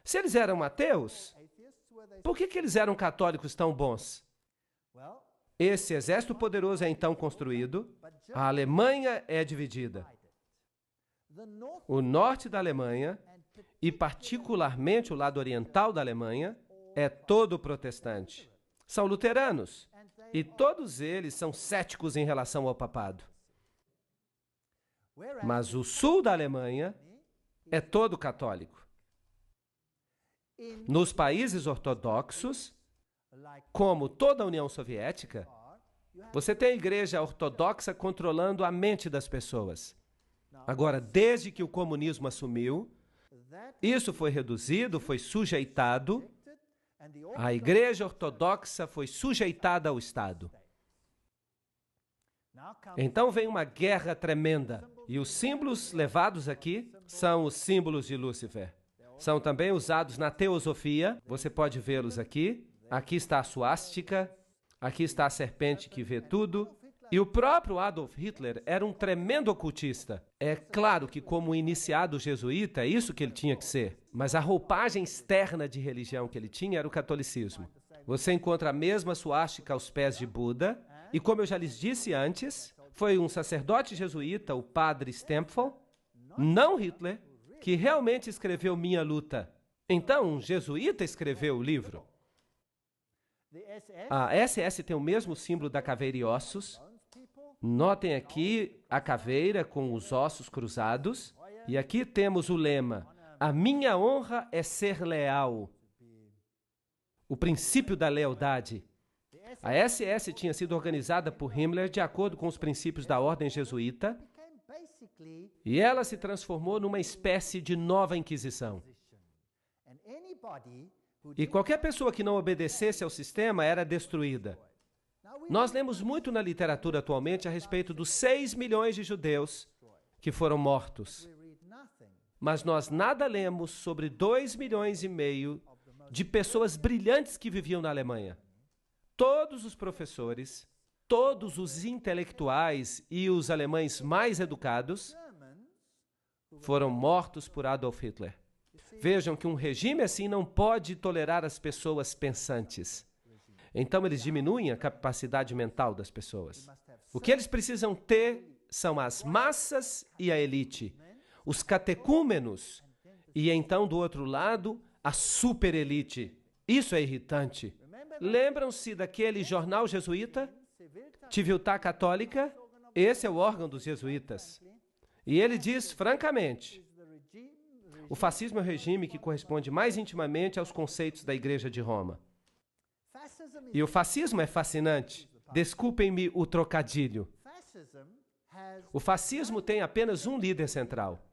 Se eles eram ateus, por que eles eram católicos tão bons? Esse exército poderoso é então construído, a Alemanha é dividida. O norte da Alemanha, e particularmente o lado oriental da Alemanha, é todo protestante. São luteranos, e todos eles são céticos em relação ao papado. Mas o sul da Alemanha é todo católico. Nos países ortodoxos, como toda a União Soviética, você tem a igreja ortodoxa controlando a mente das pessoas. Agora, desde que o comunismo assumiu, isso foi reduzido, foi sujeitado. A igreja ortodoxa foi sujeitada ao Estado. Então vem uma guerra tremenda. E os símbolos levados aqui são os símbolos de Lúcifer. São também usados na teosofia. Você pode vê-los aqui. Aqui está a suástica. Aqui está a serpente que vê tudo. E o próprio Adolf Hitler era um tremendo ocultista. É claro que, como iniciado jesuíta, é isso que ele tinha que ser. Mas a roupagem externa de religião que ele tinha era o catolicismo. Você encontra a mesma suástica aos pés de Buda. E como eu já lhes disse antes, Foi um sacerdote jesuíta, o padre Stempfel, não Hitler, que realmente escreveu Minha Luta. Então, um jesuíta escreveu o livro. A SS tem o mesmo símbolo da caveira e ossos. Notem aqui a caveira com os ossos cruzados. E aqui temos o lema: a minha honra é ser leal. O princípio da lealdade. A SS tinha sido organizada por Himmler de acordo com os princípios da ordem jesuíta e ela se transformou numa espécie de nova Inquisição. E qualquer pessoa que não obedecesse ao sistema era destruída. Nós lemos muito na literatura atualmente a respeito dos 6 milhões de judeus que foram mortos. Mas nós nada lemos sobre 2,5 milhões de pessoas brilhantes que viviam na Alemanha. Todos os professores, todos os intelectuais e os alemães mais educados foram mortos por Adolf Hitler. Vejam que um regime assim não pode tolerar as pessoas pensantes. Então eles diminuem a capacidade mental das pessoas. O que eles precisam ter são as massas e a elite, os catecúmenos e então do outro lado a superelite. Isso é irritante. Lembram-se daquele jornal jesuíta? Civiltà Católica? Esse é o órgão dos jesuítas. E ele diz francamente: o fascismo é o regime que corresponde mais intimamente aos conceitos da Igreja de Roma. E o fascismo é fascinante. Desculpem-me o trocadilho. O fascismo tem apenas um líder central.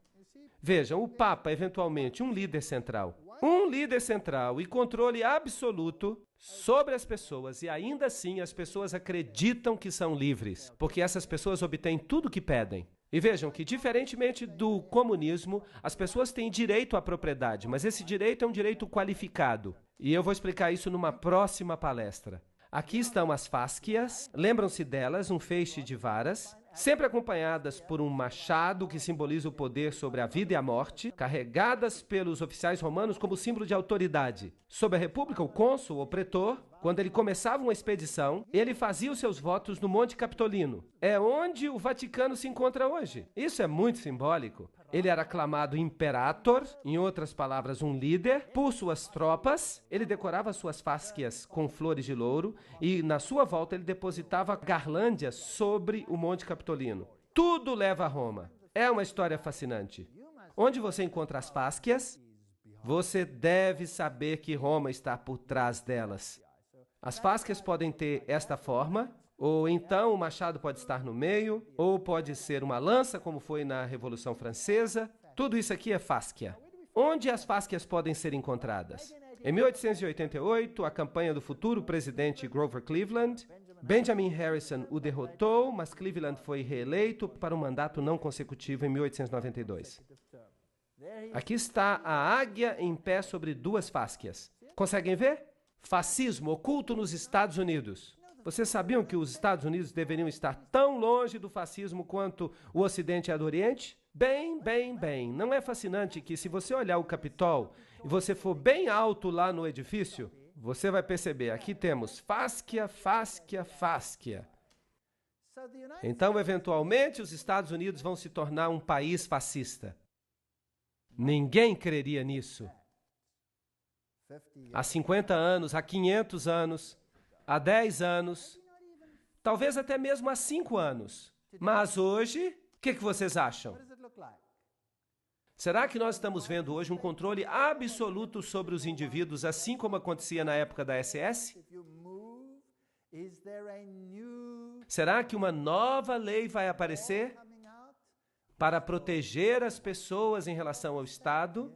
Vejam, o Papa, eventualmente, um líder central. Um líder central e controle absoluto sobre as pessoas, e ainda assim as pessoas acreditam que são livres, porque essas pessoas obtêm tudo o que pedem. E vejam que, diferentemente do comunismo, as pessoas têm direito à propriedade, mas esse direito é um direito qualificado. E eu vou explicar isso numa próxima palestra. Aqui estão as fáscias, lembram-se delas, um feixe de varas, sempre acompanhadas por um machado que simboliza o poder sobre a vida e a morte, carregadas pelos oficiais romanos como símbolo de autoridade. Sob a República, o cônsul ou pretor, quando ele começava uma expedição, ele fazia os seus votos no Monte Capitolino. É onde o Vaticano se encontra hoje. Isso é muito simbólico. Ele era aclamado imperator, em outras palavras, um líder, por suas tropas. Ele decorava suas fáscias com flores de louro e, na sua volta, ele depositava garlândias sobre o Monte Capitolino. Tudo leva a Roma. É uma história fascinante. Onde você encontra as fáscias, você deve saber que Roma está por trás delas. As fáscias podem ter esta forma, ou então o machado pode estar no meio, ou pode ser uma lança, como foi na Revolução Francesa. Tudo isso aqui é fáscia. Onde as fáscias podem ser encontradas? Em 1888, a campanha do futuro presidente Grover Cleveland, Benjamin Harrison o derrotou, mas Cleveland foi reeleito para um mandato não consecutivo em 1892. Aqui está a águia em pé sobre 2 fáscias. Conseguem ver? Fascismo oculto nos Estados Unidos. Vocês sabiam que os Estados Unidos deveriam estar tão longe do fascismo quanto o Ocidente é do Oriente? Bem. Não é fascinante que, se você olhar o Capitol e você for bem alto lá no edifício, você vai perceber, aqui temos fáscia. Então, eventualmente, os Estados Unidos vão se tornar um país fascista. Ninguém creria nisso. Há 50 anos, há 500 anos, há 10 anos, talvez até mesmo há 5 anos. Mas hoje, o que vocês acham? Será que nós estamos vendo hoje um controle absoluto sobre os indivíduos, assim como acontecia na época da SS? Será que uma nova lei vai aparecer para proteger as pessoas em relação ao Estado?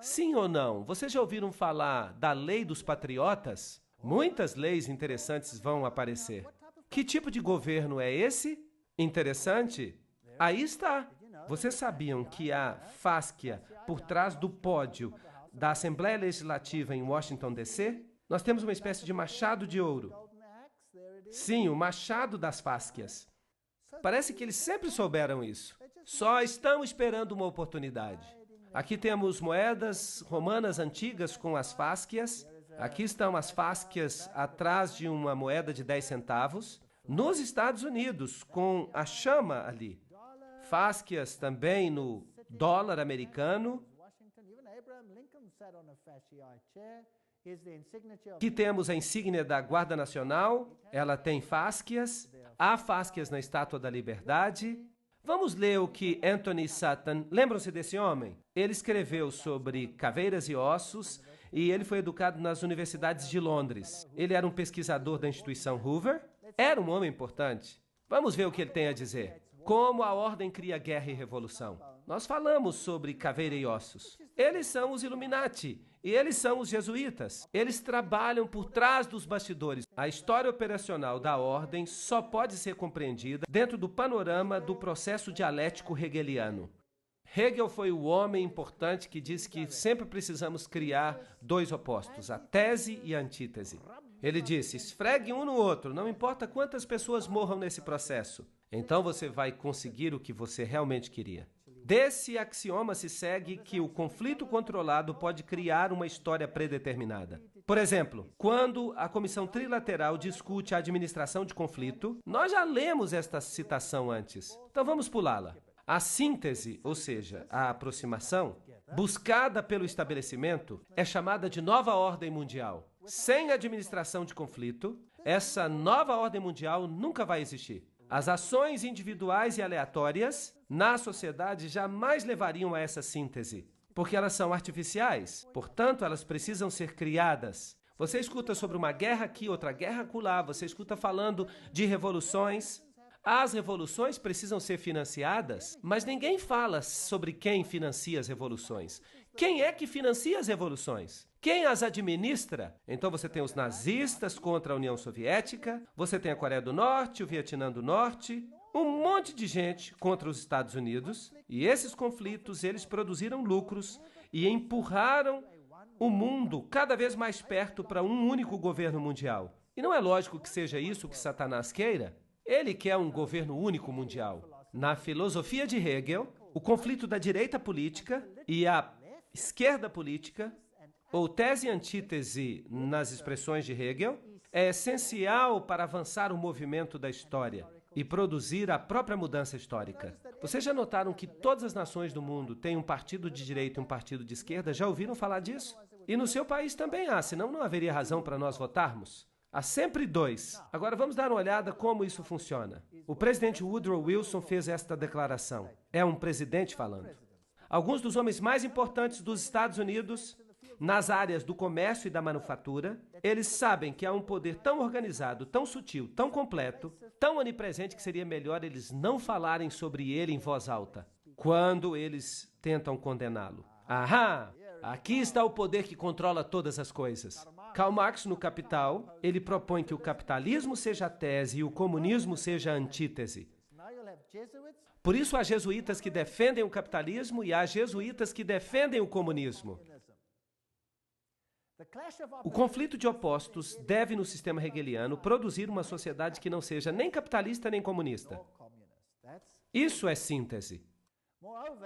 Sim ou não? Vocês já ouviram falar da lei dos patriotas? Muitas leis interessantes vão aparecer. Que tipo de governo é esse? Interessante? Aí está. Vocês sabiam que a fáscia por trás do pódio da Assembleia Legislativa em Washington, D.C.? Nós temos uma espécie de machado de ouro. Sim, o machado das fáscias. Parece que eles sempre souberam isso. Só estão esperando uma oportunidade. Aqui temos moedas romanas antigas com as fáscias. Aqui estão as fáscias atrás de uma moeda de 10 centavos. nos Estados Unidos, com a chama ali. Fásquias também no dólar americano. Aqui temos a insígnia da Guarda Nacional, ela tem fásquias, há fásquias na Estátua da Liberdade. Vamos ler o que Anthony Sutton, lembram-se desse homem? Ele escreveu sobre caveiras e ossos e ele foi educado nas universidades de Londres. Ele era um pesquisador da instituição Hoover, era um homem importante. Vamos ver o que ele tem a dizer. Como a ordem cria guerra e revolução. Nós falamos sobre caveira e ossos. Eles são os Illuminati e eles são os jesuítas. Eles trabalham por trás dos bastidores. A história operacional da ordem só pode ser compreendida dentro do panorama do processo dialético hegeliano. Hegel foi o homem importante que disse que sempre precisamos criar dois opostos, a tese e a antítese. Ele disse, esfregue um no outro, não importa quantas pessoas morram nesse processo. Então você vai conseguir o que você realmente queria. Desse axioma se segue que o conflito controlado pode criar uma história predeterminada. Por exemplo, quando a Comissão Trilateral discute a administração de conflito, nós já lemos esta citação antes, então vamos pulá-la. A síntese, ou seja, a aproximação, buscada pelo estabelecimento, é chamada de nova ordem mundial. Sem administração de conflito, essa nova ordem mundial nunca vai existir. As ações individuais e aleatórias na sociedade jamais levariam a essa síntese, porque elas são artificiais, portanto, elas precisam ser criadas. Você escuta sobre uma guerra aqui, outra guerra acolá, você escuta falando de revoluções. As revoluções precisam ser financiadas, mas ninguém fala sobre quem financia as revoluções. Quem é que financia as revoluções? Quem as administra? Então você tem os nazistas contra a União Soviética, você tem a Coreia do Norte, o Vietnã do Norte, um monte de gente contra os Estados Unidos, e esses conflitos, eles produziram lucros e empurraram o mundo cada vez mais perto para um único governo mundial. E não é lógico que seja isso que Satanás queira. Ele quer um governo único mundial. Na filosofia de Hegel, o conflito da direita política e a esquerda política, ou tese e antítese nas expressões de Hegel, é essencial para avançar o movimento da história e produzir a própria mudança histórica. Vocês já notaram que todas as nações do mundo têm um partido de direita e um partido de esquerda? Já ouviram falar disso? E no seu país também há, senão não haveria razão para nós votarmos. Há sempre dois. Agora vamos dar uma olhada como isso funciona. O presidente Woodrow Wilson fez esta declaração. É um presidente falando. Alguns dos homens mais importantes dos Estados Unidos, nas áreas do comércio e da manufatura, eles sabem que há um poder tão organizado, tão sutil, tão completo, tão onipresente que seria melhor eles não falarem sobre ele em voz alta, quando eles tentam condená-lo. Ahá! Aqui está o poder que controla todas as coisas. Karl Marx, no Capital, ele propõe que o capitalismo seja a tese e o comunismo seja a antítese. Por isso, há jesuítas que defendem o capitalismo e há jesuítas que defendem o comunismo. O conflito de opostos deve, no sistema hegeliano, produzir uma sociedade que não seja nem capitalista nem comunista. Isso é síntese.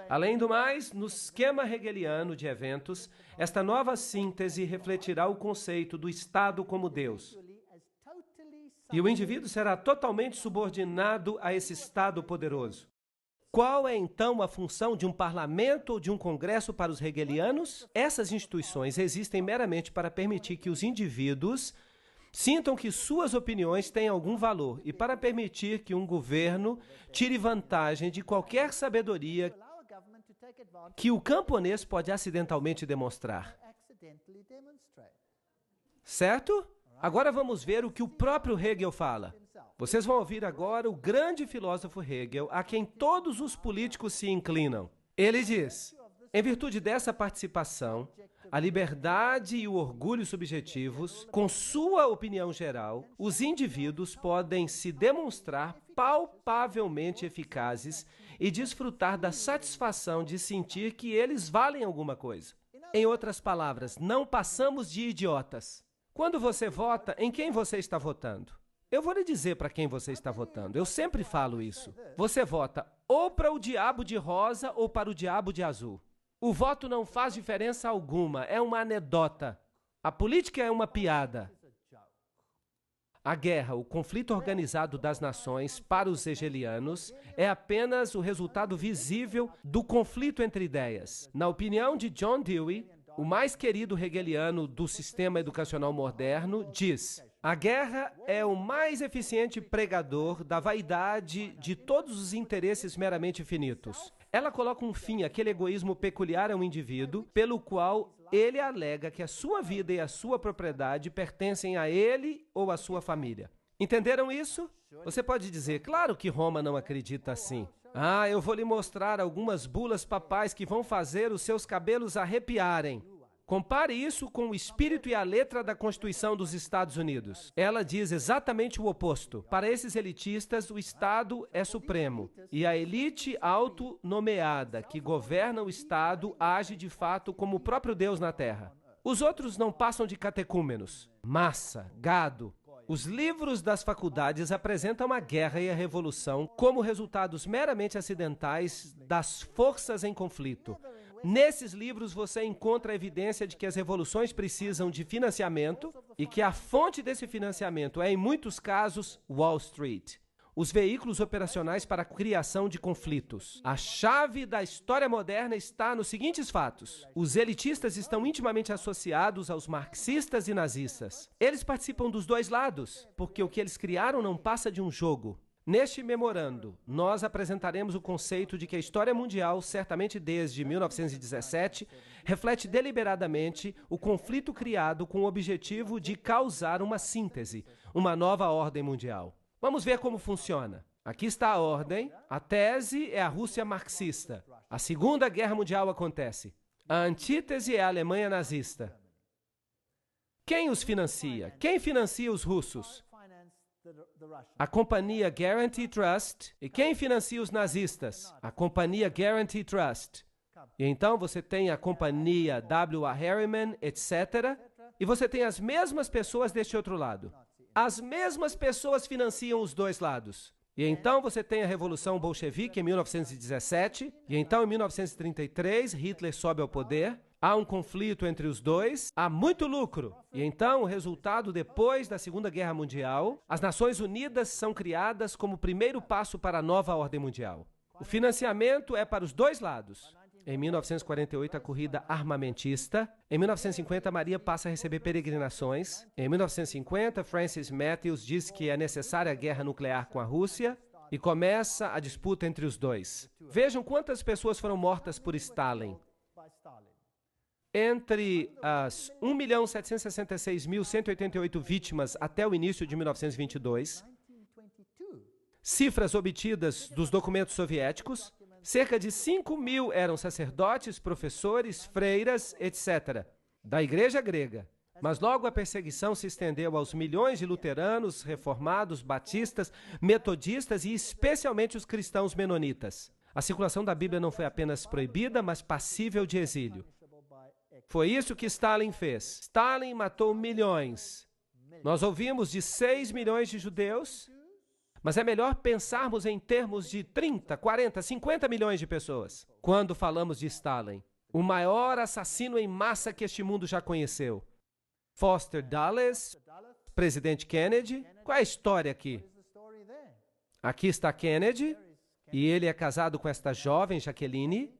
Além do mais, no esquema hegeliano de eventos, esta nova síntese refletirá o conceito do Estado como Deus. E o indivíduo será totalmente subordinado a esse Estado poderoso. Qual é, então, a função de um parlamento ou de um congresso para os hegelianos? Essas instituições existem meramente para permitir que os indivíduos sintam que suas opiniões têm algum valor e para permitir que um governo tire vantagem de qualquer sabedoria que o camponês pode acidentalmente demonstrar. Certo? Agora vamos ver o que o próprio Hegel fala. Vocês vão ouvir agora o grande filósofo Hegel, a quem todos os políticos se inclinam. Ele diz, em virtude dessa participação, a liberdade e o orgulho subjetivos, com sua opinião geral, os indivíduos podem se demonstrar palpavelmente eficazes e desfrutar da satisfação de sentir que eles valem alguma coisa. Em outras palavras, não passamos de idiotas. Quando você vota, em quem você está votando? Eu vou lhe dizer para quem você está votando. Eu sempre falo isso. Você vota ou para o diabo de rosa ou para o diabo de azul. O voto não faz diferença alguma, é uma anedota. A política é uma piada. A guerra, o conflito organizado das nações para os hegelianos, é apenas o resultado visível do conflito entre ideias. Na opinião de John Dewey, o mais querido hegeliano do sistema educacional moderno, diz: a guerra é o mais eficiente pregador da vaidade de todos os interesses meramente finitos. Ela coloca um fim àquele egoísmo peculiar ao indivíduo, pelo qual ele alega que a sua vida e a sua propriedade pertencem a ele ou à sua família. Entenderam isso? Você pode dizer, claro que Roma não acredita assim. Ah, eu vou lhe mostrar algumas bulas papais que vão fazer os seus cabelos arrepiarem. Compare isso com o espírito e a letra da Constituição dos Estados Unidos. Ela diz exatamente o oposto. Para esses elitistas, o Estado é supremo e a elite autonomeada que governa o Estado age de fato como o próprio Deus na Terra. Os outros não passam de catecúmenos, massa, gado. Os livros das faculdades apresentam a guerra e a revolução como resultados meramente acidentais das forças em conflito. Nesses livros você encontra a evidência de que as revoluções precisam de financiamento e que a fonte desse financiamento é, em muitos casos, Wall Street. Os veículos operacionais para a criação de conflitos. A chave da história moderna está nos seguintes fatos. Os elitistas estão intimamente associados aos marxistas e nazistas. Eles participam dos dois lados, porque o que eles criaram não passa de um jogo. Neste memorando, nós apresentaremos o conceito de que a história mundial, certamente desde 1917, reflete deliberadamente o conflito criado com o objetivo de causar uma síntese, uma nova ordem mundial. Vamos ver como funciona. Aqui está a ordem. A tese é a Rússia marxista. A Segunda Guerra Mundial acontece. A antítese é a Alemanha nazista. Quem os financia? Quem financia os russos? A companhia Guarantee Trust. E quem financia os nazistas? A companhia Guarantee Trust. E então você tem a companhia W.A. Harriman, etc. E você tem as mesmas pessoas deste outro lado. As mesmas pessoas financiam os dois lados. E então você tem a Revolução Bolchevique em 1917. E então em 1933 Hitler sobe ao poder. Há um conflito entre os dois, há muito lucro. E então, o resultado depois da Segunda Guerra Mundial, as Nações Unidas são criadas como primeiro passo para a nova ordem mundial. O financiamento é para os dois lados. Em 1948, a corrida armamentista. Em 1950, Maria passa a receber peregrinações. Em 1950, Francis Matthews diz que é necessária a guerra nuclear com a Rússia e começa a disputa entre os dois. Vejam quantas pessoas foram mortas por Stalin. Entre as 1.766.188 vítimas até o início de 1922, cifras obtidas dos documentos soviéticos, cerca de 5.000 eram sacerdotes, professores, freiras, etc., da Igreja grega. Mas logo a perseguição se estendeu aos milhões de luteranos, reformados, batistas, metodistas e especialmente os cristãos menonitas. A circulação da Bíblia não foi apenas proibida, mas passível de exílio. Foi isso que Stalin fez. Stalin matou milhões. Nós ouvimos de 6 milhões de judeus, mas é melhor pensarmos em termos de 30, 40, 50 milhões de pessoas. Quando falamos de Stalin, o maior assassino em massa que este mundo já conheceu. Foster Dulles, presidente Kennedy. Qual é a história aqui? Aqui está Kennedy, e ele é casado com esta jovem Jacqueline.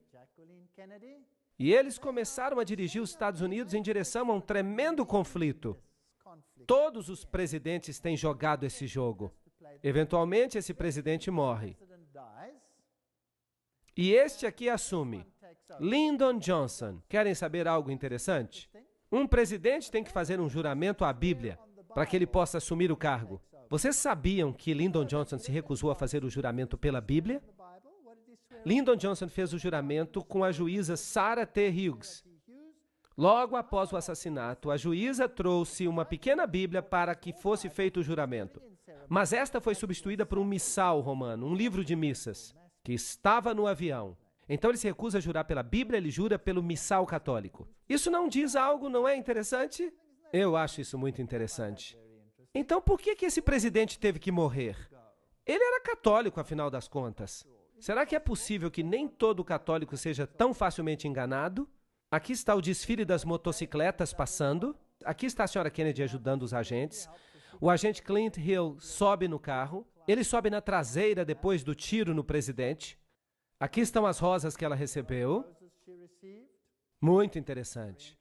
E eles começaram a dirigir os Estados Unidos em direção a um tremendo conflito. Todos os presidentes têm jogado esse jogo. Eventualmente, esse presidente morre. E este aqui assume. Lyndon Johnson. Querem saber algo interessante? Um presidente tem que fazer um juramento à Bíblia para que ele possa assumir o cargo. Vocês sabiam que Lyndon Johnson se recusou a fazer o juramento pela Bíblia? Lyndon Johnson fez o juramento com a juíza Sarah T. Hughes. Logo após o assassinato, a juíza trouxe uma pequena Bíblia para que fosse feito o juramento. Mas esta foi substituída por um missal romano, um livro de missas, que estava no avião. Então ele se recusa a jurar pela Bíblia, ele jura pelo missal católico. Isso não diz algo, não é interessante? Eu acho isso muito interessante. Então por que esse presidente teve que morrer? Ele era católico, afinal das contas. Será que é possível que nem todo católico seja tão facilmente enganado? Aqui está o desfile das motocicletas passando. Aqui está a senhora Kennedy ajudando os agentes. O agente Clint Hill sobe no carro. Ele sobe na traseira depois do tiro no presidente. Aqui estão as rosas que ela recebeu. Muito interessante.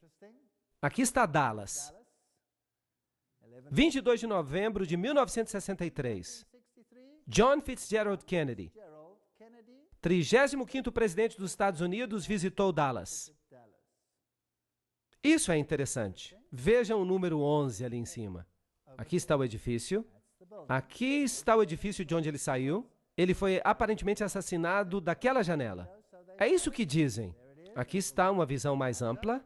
Aqui está Dallas. 22 de novembro de 1963. John Fitzgerald Kennedy, 35º presidente dos Estados Unidos, visitou Dallas. Isso é interessante. Vejam o número 11 ali em cima. Aqui está o edifício. Aqui está o edifício de onde ele saiu. Ele foi aparentemente assassinado daquela janela. É isso que dizem. Aqui está uma visão mais ampla.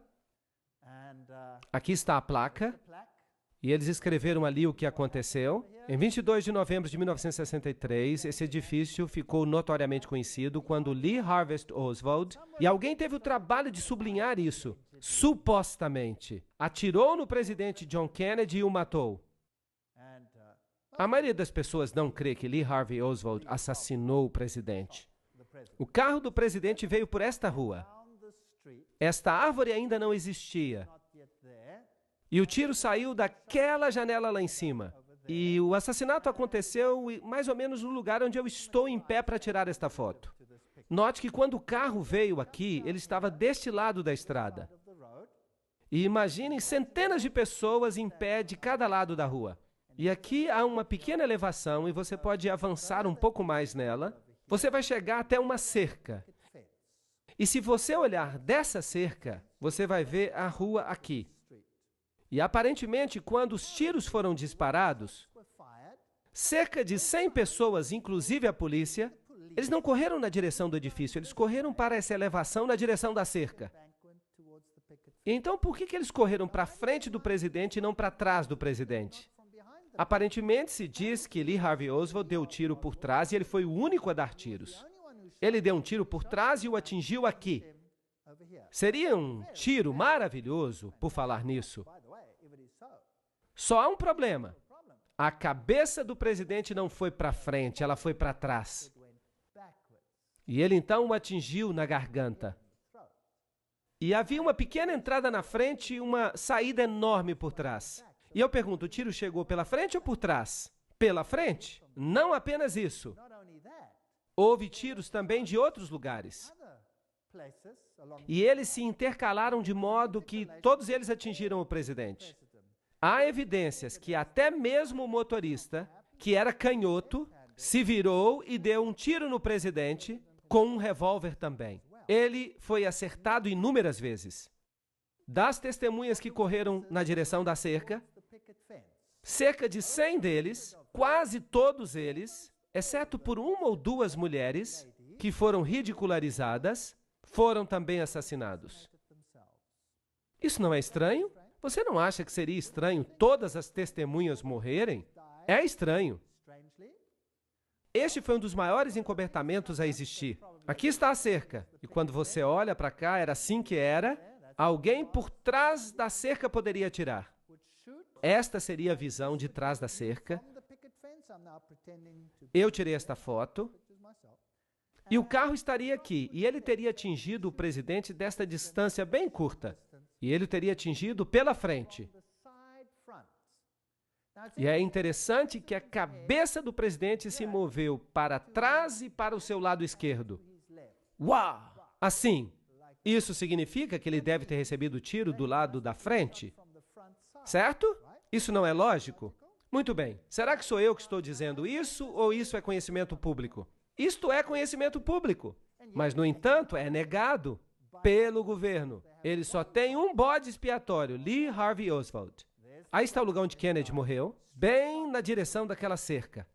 Aqui está a placa. E eles escreveram ali o que aconteceu. Em 22 de novembro de 1963, esse edifício ficou notoriamente conhecido quando Lee Harvey Oswald, e alguém teve o trabalho de sublinhar isso, supostamente, atirou no presidente John Kennedy e o matou. A maioria das pessoas não crê que Lee Harvey Oswald assassinou o presidente. O carro do presidente veio por esta rua. Esta árvore ainda não existia. E o tiro saiu daquela janela lá em cima. E o assassinato aconteceu mais ou menos no lugar onde eu estou em pé para tirar esta foto. Note que quando o carro veio aqui, ele estava deste lado da estrada. E imaginem centenas de pessoas em pé de cada lado da rua. E aqui há uma pequena elevação e você pode avançar um pouco mais nela. Você vai chegar até uma cerca. E se você olhar dessa cerca, você vai ver a rua aqui. E aparentemente, quando os tiros foram disparados, cerca de 100 pessoas, inclusive a polícia, eles não correram na direção do edifício, eles correram para essa elevação na direção da cerca. Então, por que eles correram para frente do presidente e não para trás do presidente? Aparentemente, se diz que Lee Harvey Oswald deu o tiro por trás e ele foi o único a dar tiros. Ele deu um tiro por trás e o atingiu aqui. Seria um tiro maravilhoso, por falar nisso. Só há um problema. A cabeça do presidente não foi para frente, ela foi para trás. E ele então o atingiu na garganta. E havia uma pequena entrada na frente e uma saída enorme por trás. E eu pergunto, o tiro chegou pela frente ou por trás? Pela frente? Não apenas isso. Houve tiros também de outros lugares. E eles se intercalaram de modo que todos eles atingiram o presidente. Há evidências que até mesmo o motorista, que era canhoto, se virou e deu um tiro no presidente com um revólver também. Ele foi acertado inúmeras vezes. Das testemunhas que correram na direção da cerca, cerca de 100 deles, quase todos eles, exceto por uma ou duas mulheres que foram ridicularizadas, foram também assassinados. Isso não é estranho? Você não acha que seria estranho todas as testemunhas morrerem? É estranho. Este foi um dos maiores encobertamentos a existir. Aqui está a cerca. E quando você olha para cá, era assim que era. Alguém por trás da cerca poderia atirar. Esta seria a visão de trás da cerca. Eu tirei esta foto. E o carro estaria aqui. E ele teria atingido o presidente desta distância bem curta. E ele teria atingido pela frente. E é interessante que a cabeça do presidente se moveu para trás e para o seu lado esquerdo. Uau! Assim. Isso significa que ele deve ter recebido o tiro do lado da frente? Certo? Isso não é lógico? Muito bem. Será que sou eu que estou dizendo isso ou isso é conhecimento público? Isto é conhecimento público. Mas, no entanto, é negado pelo governo. Ele só tem um bode expiatório, Lee Harvey Oswald. Aí está o lugar onde Kennedy morreu, bem na direção daquela cerca.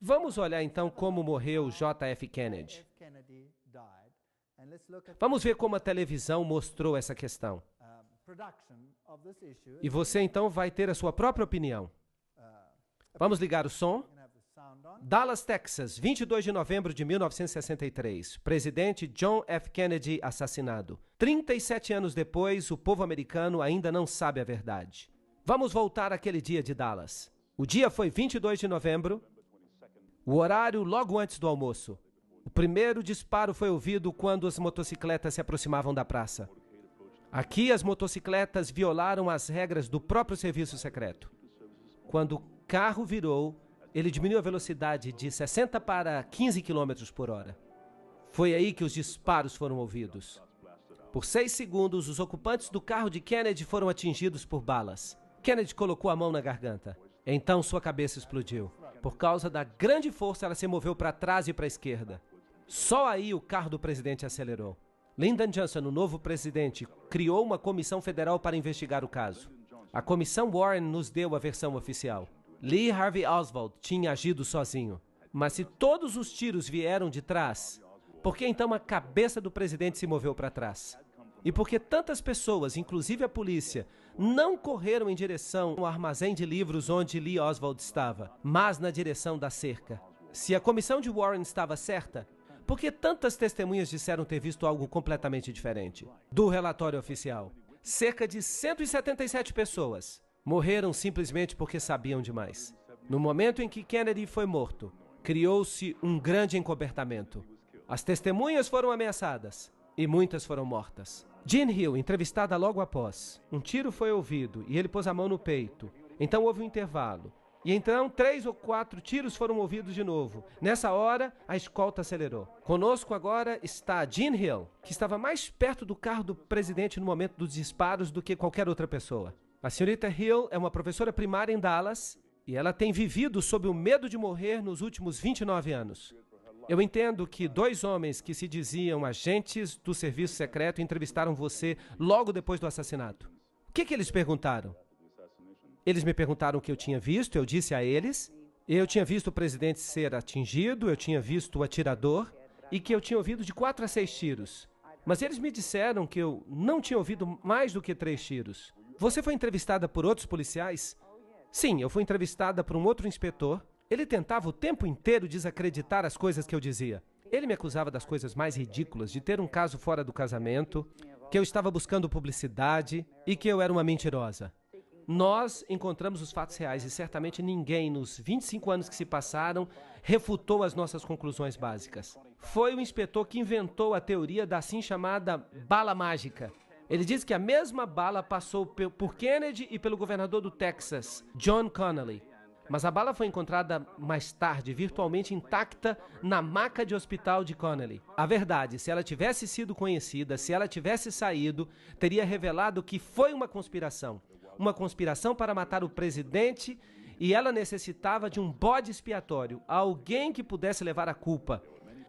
Vamos olhar então como morreu JF Kennedy. Vamos ver como a televisão mostrou essa questão. E você então vai ter a sua própria opinião. Vamos ligar o som? Dallas, Texas, 22 de novembro de 1963. Presidente John F. Kennedy assassinado. 37 anos depois, o povo americano ainda não sabe a verdade. Vamos voltar àquele dia de Dallas. O dia foi 22 de novembro, o horário logo antes do almoço. O primeiro disparo foi ouvido quando as motocicletas se aproximavam da praça. Aqui, as motocicletas violaram as regras do próprio serviço secreto. Quando o carro virou, ele diminuiu a velocidade de 60 para 15 km por hora. Foi aí que os disparos foram ouvidos. Por 6 segundos, os ocupantes do carro de Kennedy foram atingidos por balas. Kennedy colocou a mão na garganta. Então sua cabeça explodiu. Por causa da grande força, ela se moveu para trás e para a esquerda. Só aí o carro do presidente acelerou. Lyndon Johnson, o novo presidente, criou uma comissão federal para investigar o caso. A comissão Warren nos deu a versão oficial. Lee Harvey Oswald tinha agido sozinho. Mas se todos os tiros vieram de trás, por que então a cabeça do presidente se moveu para trás? E por que tantas pessoas, inclusive a polícia, não correram em direção ao armazém de livros onde Lee Oswald estava, mas na direção da cerca? Se a comissão de Warren estava certa, por que tantas testemunhas disseram ter visto algo completamente diferente? Do relatório oficial, cerca de 177 pessoas morreram simplesmente porque sabiam demais. No momento em que Kennedy foi morto, criou-se um grande encobertamento. As testemunhas foram ameaçadas e muitas foram mortas. Jean Hill, entrevistada logo após, um tiro foi ouvido e ele pôs a mão no peito. Então houve um intervalo. E então 3 ou 4 tiros foram ouvidos de novo. Nessa hora, a escolta acelerou. Conosco agora está Jean Hill, que estava mais perto do carro do presidente no momento dos disparos do que qualquer outra pessoa. A senhorita Hill é uma professora primária em Dallas e ela tem vivido sob o medo de morrer nos últimos 29 anos. Eu entendo que 2 homens que se diziam agentes do serviço secreto entrevistaram você logo depois do assassinato. O que eles perguntaram? Eles me perguntaram o que eu tinha visto, eu disse a eles. Eu tinha visto o presidente ser atingido, eu tinha visto o atirador e que eu tinha ouvido de 4 a 6 tiros. Mas eles me disseram que eu não tinha ouvido mais do que 3 tiros. Você foi entrevistada por outros policiais? Sim, eu fui entrevistada por um outro inspetor. Ele tentava o tempo inteiro desacreditar as coisas que eu dizia. Ele me acusava das coisas mais ridículas, de ter um caso fora do casamento, que eu estava buscando publicidade e que eu era uma mentirosa. Nós encontramos os fatos reais e certamente ninguém, nos 25 anos que se passaram, refutou as nossas conclusões básicas. Foi o inspetor que inventou a teoria da assim chamada bala mágica. Ele diz que a mesma bala passou por Kennedy e pelo governador do Texas, John Connally. Mas a bala foi encontrada mais tarde, virtualmente intacta, na maca de hospital de Connally. A verdade, se ela tivesse sido conhecida, se ela tivesse saído, teria revelado que foi uma conspiração. Uma conspiração para matar o presidente e ela necessitava de um bode expiatório, alguém que pudesse levar a culpa.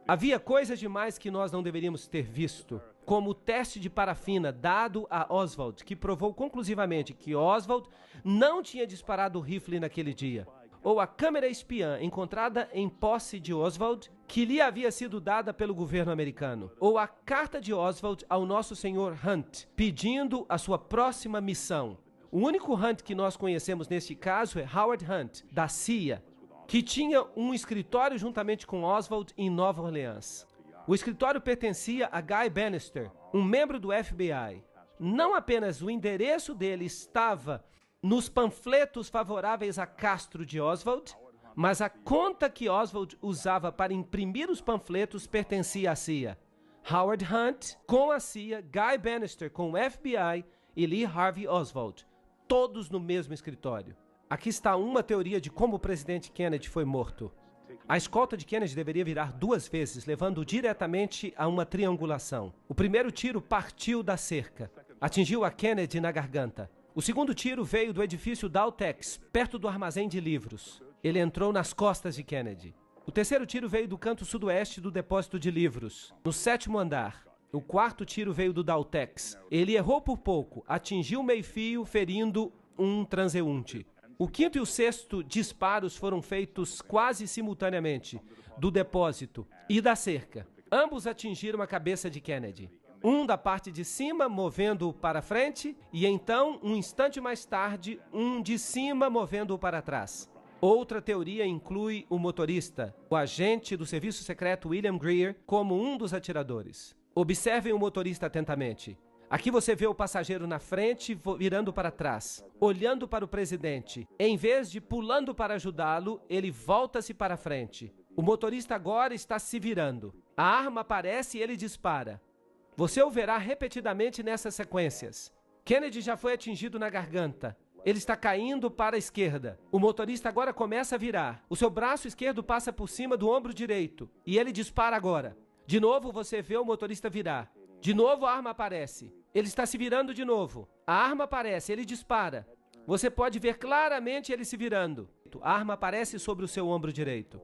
Havia coisas demais que nós não deveríamos ter visto, como o teste de parafina dado a Oswald, que provou conclusivamente que Oswald não tinha disparado o rifle naquele dia. Ou a câmera espiã encontrada em posse de Oswald, que lhe havia sido dada pelo governo americano. Ou a carta de Oswald ao nosso senhor Hunt, pedindo a sua próxima missão. O único Hunt que nós conhecemos neste caso é Howard Hunt, da CIA, que tinha um escritório juntamente com Oswald em Nova Orleans. O escritório pertencia a Guy Bannister, um membro do FBI. Não apenas o endereço dele estava nos panfletos favoráveis a Castro de Oswald, mas a conta que Oswald usava para imprimir os panfletos pertencia à CIA. Howard Hunt com a CIA, Guy Bannister com o FBI e Lee Harvey Oswald, todos no mesmo escritório. Aqui está uma teoria de como o presidente Kennedy foi morto. A escolta de Kennedy deveria virar 2 vezes, levando diretamente a uma triangulação. O primeiro tiro partiu da cerca, atingiu a Kennedy na garganta. O segundo tiro veio do edifício Daltex, perto do armazém de livros. Ele entrou nas costas de Kennedy. O terceiro tiro veio do canto sudoeste do depósito de livros, no 7º andar. O quarto tiro veio do Daltex. Ele errou por pouco, atingiu o meio-fio, ferindo um transeunte. O quinto e o sexto disparos foram feitos quase simultaneamente, do depósito e da cerca. Ambos atingiram a cabeça de Kennedy. Um da parte de cima, movendo-o para frente, e então, um instante mais tarde, um de cima, movendo-o para trás. Outra teoria inclui o motorista, o agente do serviço secreto William Greer, como um dos atiradores. Observem o motorista atentamente. Aqui você vê o passageiro na frente, virando para trás, olhando para o presidente. Em vez de pulando para ajudá-lo, ele volta-se para frente. O motorista agora está se virando. A arma aparece e ele dispara. Você o verá repetidamente nessas sequências. Kennedy já foi atingido na garganta. Ele está caindo para a esquerda. O motorista agora começa a virar. O seu braço esquerdo passa por cima do ombro direito. E ele dispara agora. De novo você vê o motorista virar. De novo a arma aparece. Ele está se virando de novo. A arma aparece, ele dispara. Você pode ver claramente ele se virando. A arma aparece sobre o seu ombro direito.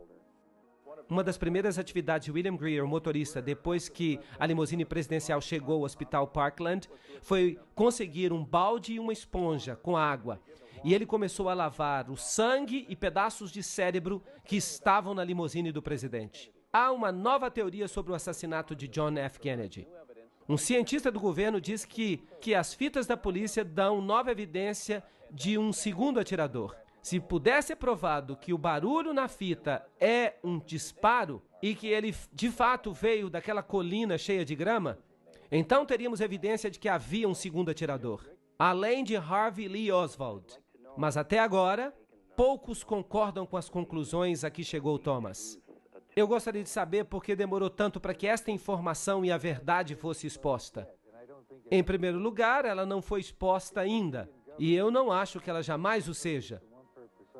Uma das primeiras atividades de William Greer, o motorista, depois que a limusine presidencial chegou ao Hospital Parkland, foi conseguir um balde e uma esponja com água. E ele começou a lavar o sangue e pedaços de cérebro que estavam na limusine do presidente. Há uma nova teoria sobre o assassinato de John F. Kennedy. Um cientista do governo diz que as fitas da polícia dão nova evidência de um segundo atirador. Se puder ser provado que o barulho na fita é um disparo e que ele de fato veio daquela colina cheia de grama, então teríamos evidência de que havia um segundo atirador, além de Harvey Lee Oswald. Mas até agora, poucos concordam com as conclusões a que chegou Thomas. Eu gostaria de saber por que demorou tanto para que esta informação e a verdade fosse exposta. Em primeiro lugar, ela não foi exposta ainda, e eu não acho que ela jamais o seja.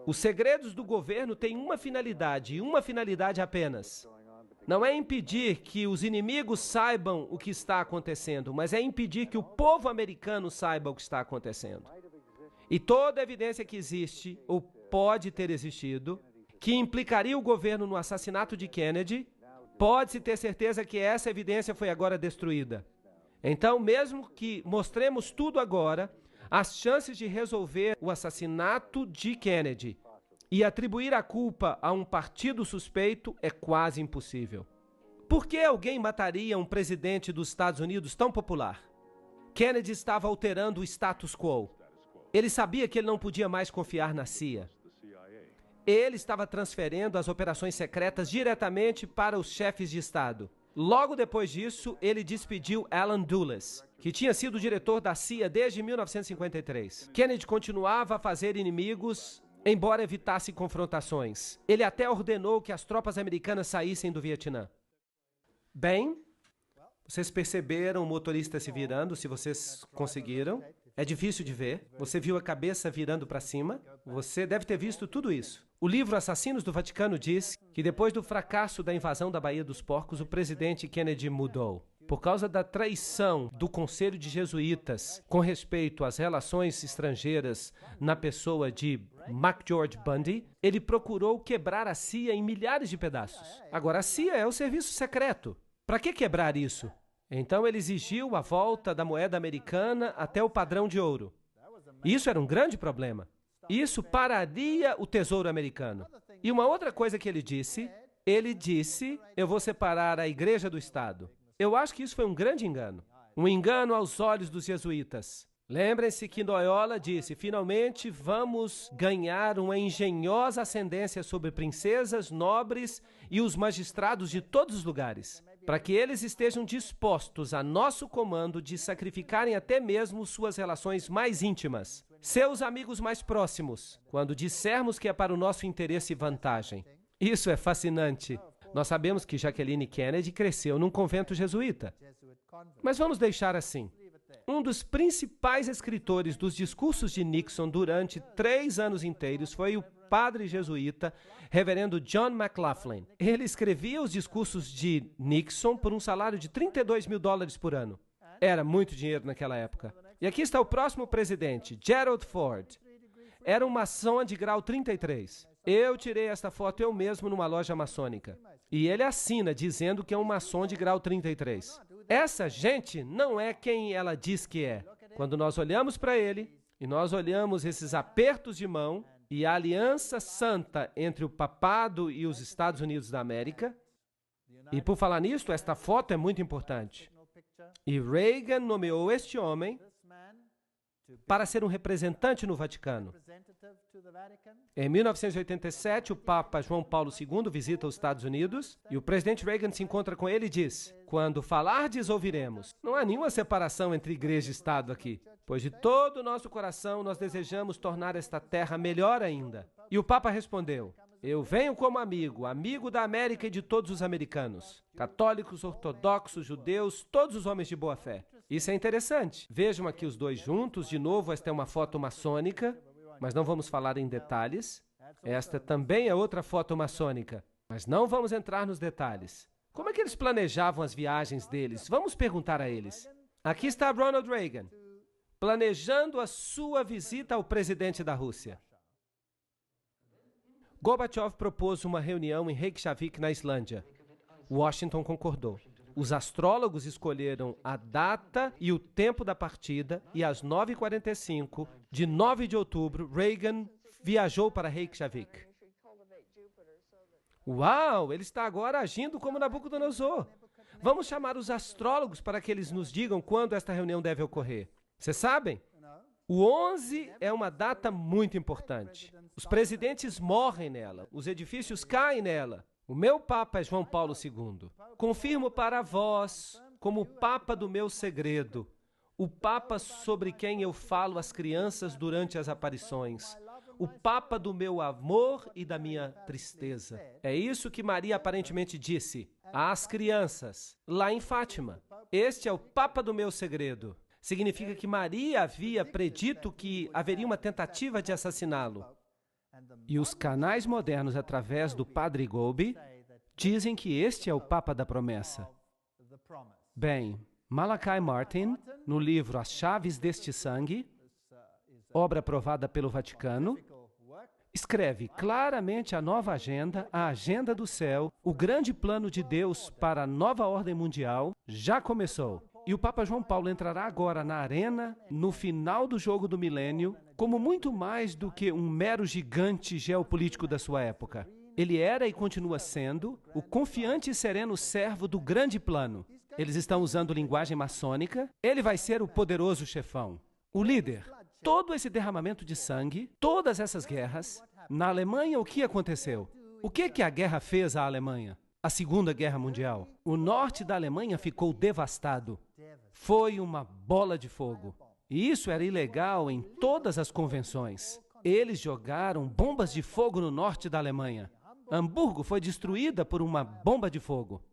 Os segredos do governo têm uma finalidade, e uma finalidade apenas. Não é impedir que os inimigos saibam o que está acontecendo, mas é impedir que o povo americano saiba o que está acontecendo. E toda evidência que existe, ou pode ter existido, que implicaria o governo no assassinato de Kennedy, pode-se ter certeza que essa evidência foi agora destruída. Então, mesmo que mostremos tudo agora, as chances de resolver o assassinato de Kennedy e atribuir a culpa a um partido suspeito é quase impossível. Por que alguém mataria um presidente dos Estados Unidos tão popular? Kennedy estava alterando o status quo. Ele sabia que ele não podia mais confiar na CIA. Ele estava transferindo as operações secretas diretamente para os chefes de Estado. Logo depois disso, ele despediu Alan Dulles, que tinha sido diretor da CIA desde 1953. Kennedy continuava a fazer inimigos, embora evitasse confrontações. Ele até ordenou que as tropas americanas saíssem do Vietnã. Bem, vocês perceberam o motorista se virando, se vocês conseguiram. É difícil de ver. Você viu a cabeça virando para cima. Você deve ter visto tudo isso. O livro Assassinos do Vaticano diz que depois do fracasso da invasão da Baía dos Porcos, o presidente Kennedy mudou. Por causa da traição do Conselho de Jesuítas com respeito às relações estrangeiras na pessoa de McGeorge Bundy, ele procurou quebrar a CIA em milhares de pedaços. Agora, a CIA é o serviço secreto. Para que quebrar isso? Então ele exigiu a volta da moeda americana até o padrão de ouro. Isso era um grande problema. Isso pararia o tesouro americano. E uma outra coisa que ele disse, eu vou separar a igreja do Estado. Eu acho que isso foi um grande engano. Um engano aos olhos dos jesuítas. Lembrem-se que Loyola disse, finalmente vamos ganhar uma engenhosa ascendência sobre princesas, nobres e os magistrados de todos os lugares, para que eles estejam dispostos a nosso comando de sacrificarem até mesmo suas relações mais íntimas, seus amigos mais próximos, quando dissermos que é para o nosso interesse e vantagem. Isso é fascinante. Nós sabemos que Jacqueline Kennedy cresceu num convento jesuíta. Mas vamos deixar assim. Um dos principais escritores dos discursos de Nixon durante 3 anos inteiros foi o padre jesuíta, reverendo John McLaughlin. Ele escrevia os discursos de Nixon por um salário de $32.000 por ano. Era muito dinheiro naquela época. E aqui está o próximo presidente, Gerald Ford. Era um maçom de grau 33. Eu tirei esta foto eu mesmo numa loja maçônica. E ele assina dizendo que é um maçom de grau 33. Essa gente não é quem ela diz que é. Quando nós olhamos para ele, e nós olhamos esses apertos de mão e a aliança santa entre o papado e os Estados Unidos da América, e por falar nisso, esta foto é muito importante. E Reagan nomeou este homem para ser um representante no Vaticano. Em 1987, o Papa João Paulo II visita os Estados Unidos e o presidente Reagan se encontra com ele e diz, quando falardes, ouviremos. Não há nenhuma separação entre igreja e Estado aqui, pois de todo o nosso coração nós desejamos tornar esta terra melhor ainda. E o Papa respondeu, eu venho como amigo, amigo da América e de todos os americanos, católicos, ortodoxos, judeus, todos os homens de boa fé. Isso é interessante. Vejam aqui os dois juntos, de novo, esta é uma foto maçônica. mas não vamos falar em detalhes. Esta também é outra foto maçônica, mas não vamos entrar nos detalhes. Como é que eles planejavam as viagens deles? Vamos perguntar a eles. Aqui está Ronald Reagan, planejando a sua visita ao presidente da Rússia. Gorbachev propôs uma reunião em Reykjavik, na Islândia. Washington concordou. Os astrólogos escolheram a data e o tempo da partida e às 9h45 de 9 de outubro, Reagan viajou para Reykjavik. Uau! Ele está agora agindo como Nabucodonosor. Vamos chamar os astrólogos para que eles nos digam quando esta reunião deve ocorrer. Vocês sabem? O 11 é uma data muito importante. Os presidentes morrem nela, os edifícios caem nela. O meu Papa é João Paulo II. Confirmo para vós, como o Papa do meu segredo, o Papa sobre quem eu falo às crianças durante as aparições, o Papa do meu amor e da minha tristeza. É isso que Maria aparentemente disse às crianças, lá em Fátima. Este é o Papa do meu segredo. Significa que Maria havia predito que haveria uma tentativa de assassiná-lo. E os canais modernos, através do Padre Golby, dizem que este é o Papa da promessa. Bem, Malachi Martin, no livro As Chaves deste Sangue, obra aprovada pelo Vaticano, escreve claramente a nova agenda, a agenda do céu, o grande plano de Deus para a nova ordem mundial já começou. E o Papa João Paulo entrará agora na arena, no final do jogo do milênio, como muito mais do que um mero gigante geopolítico da sua época. Ele era e continua sendo o confiante e sereno servo do grande plano. Eles estão usando linguagem maçônica. Ele vai ser o poderoso chefão, o líder. Todo esse derramamento de sangue, todas essas guerras. Na Alemanha, o que aconteceu? O que a guerra fez à Alemanha? A Segunda Guerra Mundial. O norte da Alemanha ficou devastado. Foi uma bola de fogo. E isso era ilegal em todas as convenções. Eles jogaram bombas de fogo no norte da Alemanha. Hamburgo foi destruída por uma bomba de fogo.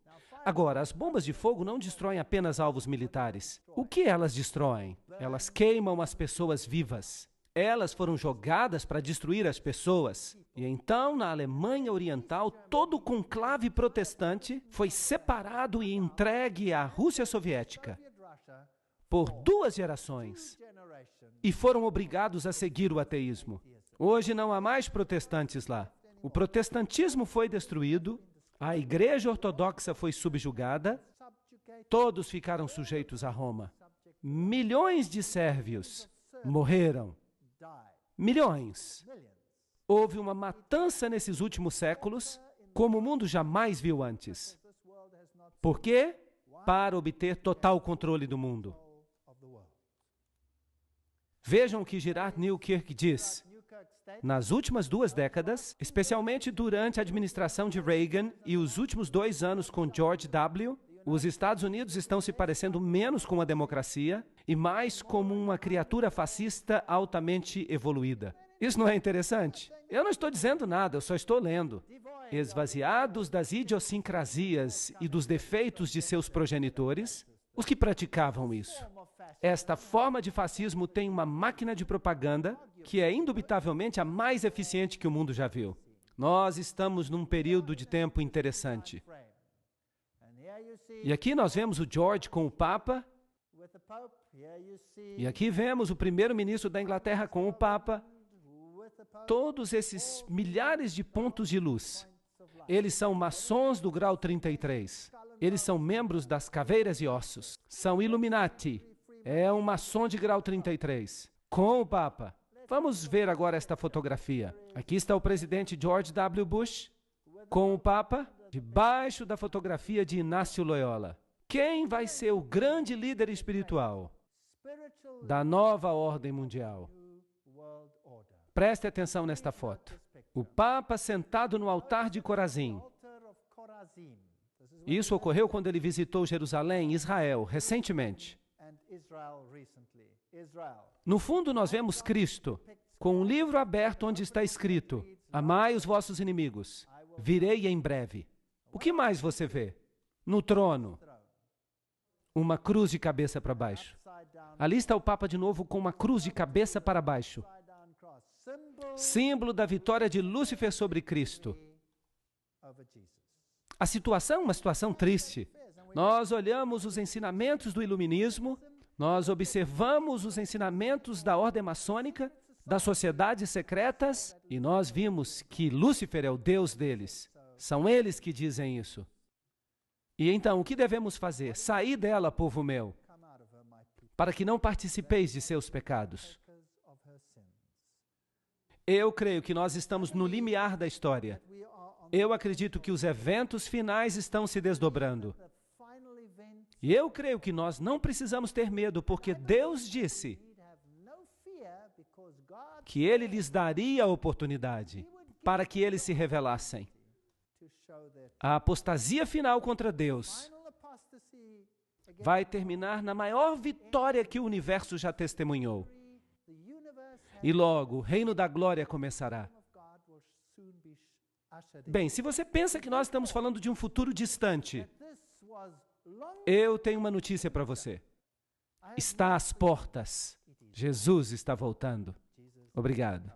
Agora, as bombas de fogo não destroem apenas alvos militares. O que elas destroem? Elas queimam as pessoas vivas. Elas foram jogadas para destruir as pessoas. E então, na Alemanha Oriental, todo o conclave protestante foi separado e entregue à Rússia Soviética por 2 gerações. E foram obrigados a seguir o ateísmo. Hoje não há mais protestantes lá. O protestantismo foi destruído, a Igreja Ortodoxa foi subjugada, todos ficaram sujeitos a Roma. Milhões de sérvios morreram. Milhões. Houve uma matança nesses últimos séculos, como o mundo jamais viu antes. Por quê? Para obter total controle do mundo. Vejam o que Gerard Newkirk diz. Nas últimas 2 décadas, especialmente durante a administração de Reagan e os últimos 2 anos com George W., os Estados Unidos estão se parecendo menos com uma democracia e mais como uma criatura fascista altamente evoluída. Isso não é interessante? Eu não estou dizendo nada, eu só estou lendo. Esvaziados das idiosincrasias e dos defeitos de seus progenitores, os que praticavam isso. Esta forma de fascismo tem uma máquina de propaganda que é indubitavelmente a mais eficiente que o mundo já viu. Nós estamos num período de tempo interessante. E aqui nós vemos o George com o Papa. E aqui vemos o primeiro-ministro da Inglaterra com o Papa. Todos esses milhares de pontos de luz. Eles são maçons do grau 33. Eles são membros das caveiras e ossos. São Illuminati. É um maçom de grau 33. Com o Papa. Vamos ver agora esta fotografia. Aqui está o presidente George W. Bush com o Papa, debaixo da fotografia de Inácio Loyola. Quem vai ser o grande líder espiritual da nova ordem mundial? Preste atenção nesta foto. O Papa sentado no altar de Corazim. Isso ocorreu quando ele visitou Jerusalém, Israel, recentemente. No fundo, nós vemos Cristo, com um livro aberto onde está escrito: amai os vossos inimigos, virei em breve. O que mais você vê? No trono, uma cruz de cabeça para baixo. Ali está o Papa de novo com uma cruz de cabeça para baixo. símbolo da vitória de Lúcifer sobre Cristo. A situação é uma situação triste. Nós olhamos os ensinamentos do iluminismo, nós observamos os ensinamentos da ordem maçônica, das sociedades secretas, e nós vimos que Lúcifer é o Deus deles. São eles que dizem isso. E então, o que devemos fazer? Sair dela, povo meu, para que não participeis de seus pecados. Eu creio que nós estamos no limiar da história. Eu acredito que os eventos finais estão se desdobrando. E eu creio que nós não precisamos ter medo, porque Deus disse que Ele lhes daria a oportunidade para que eles se revelassem. A apostasia final contra Deus vai terminar na maior vitória que o universo já testemunhou. E logo, o reino da glória começará. Bem, se você pensa que nós estamos falando de um futuro distante, eu tenho uma notícia para você. Está às portas. Jesus está voltando. Obrigado.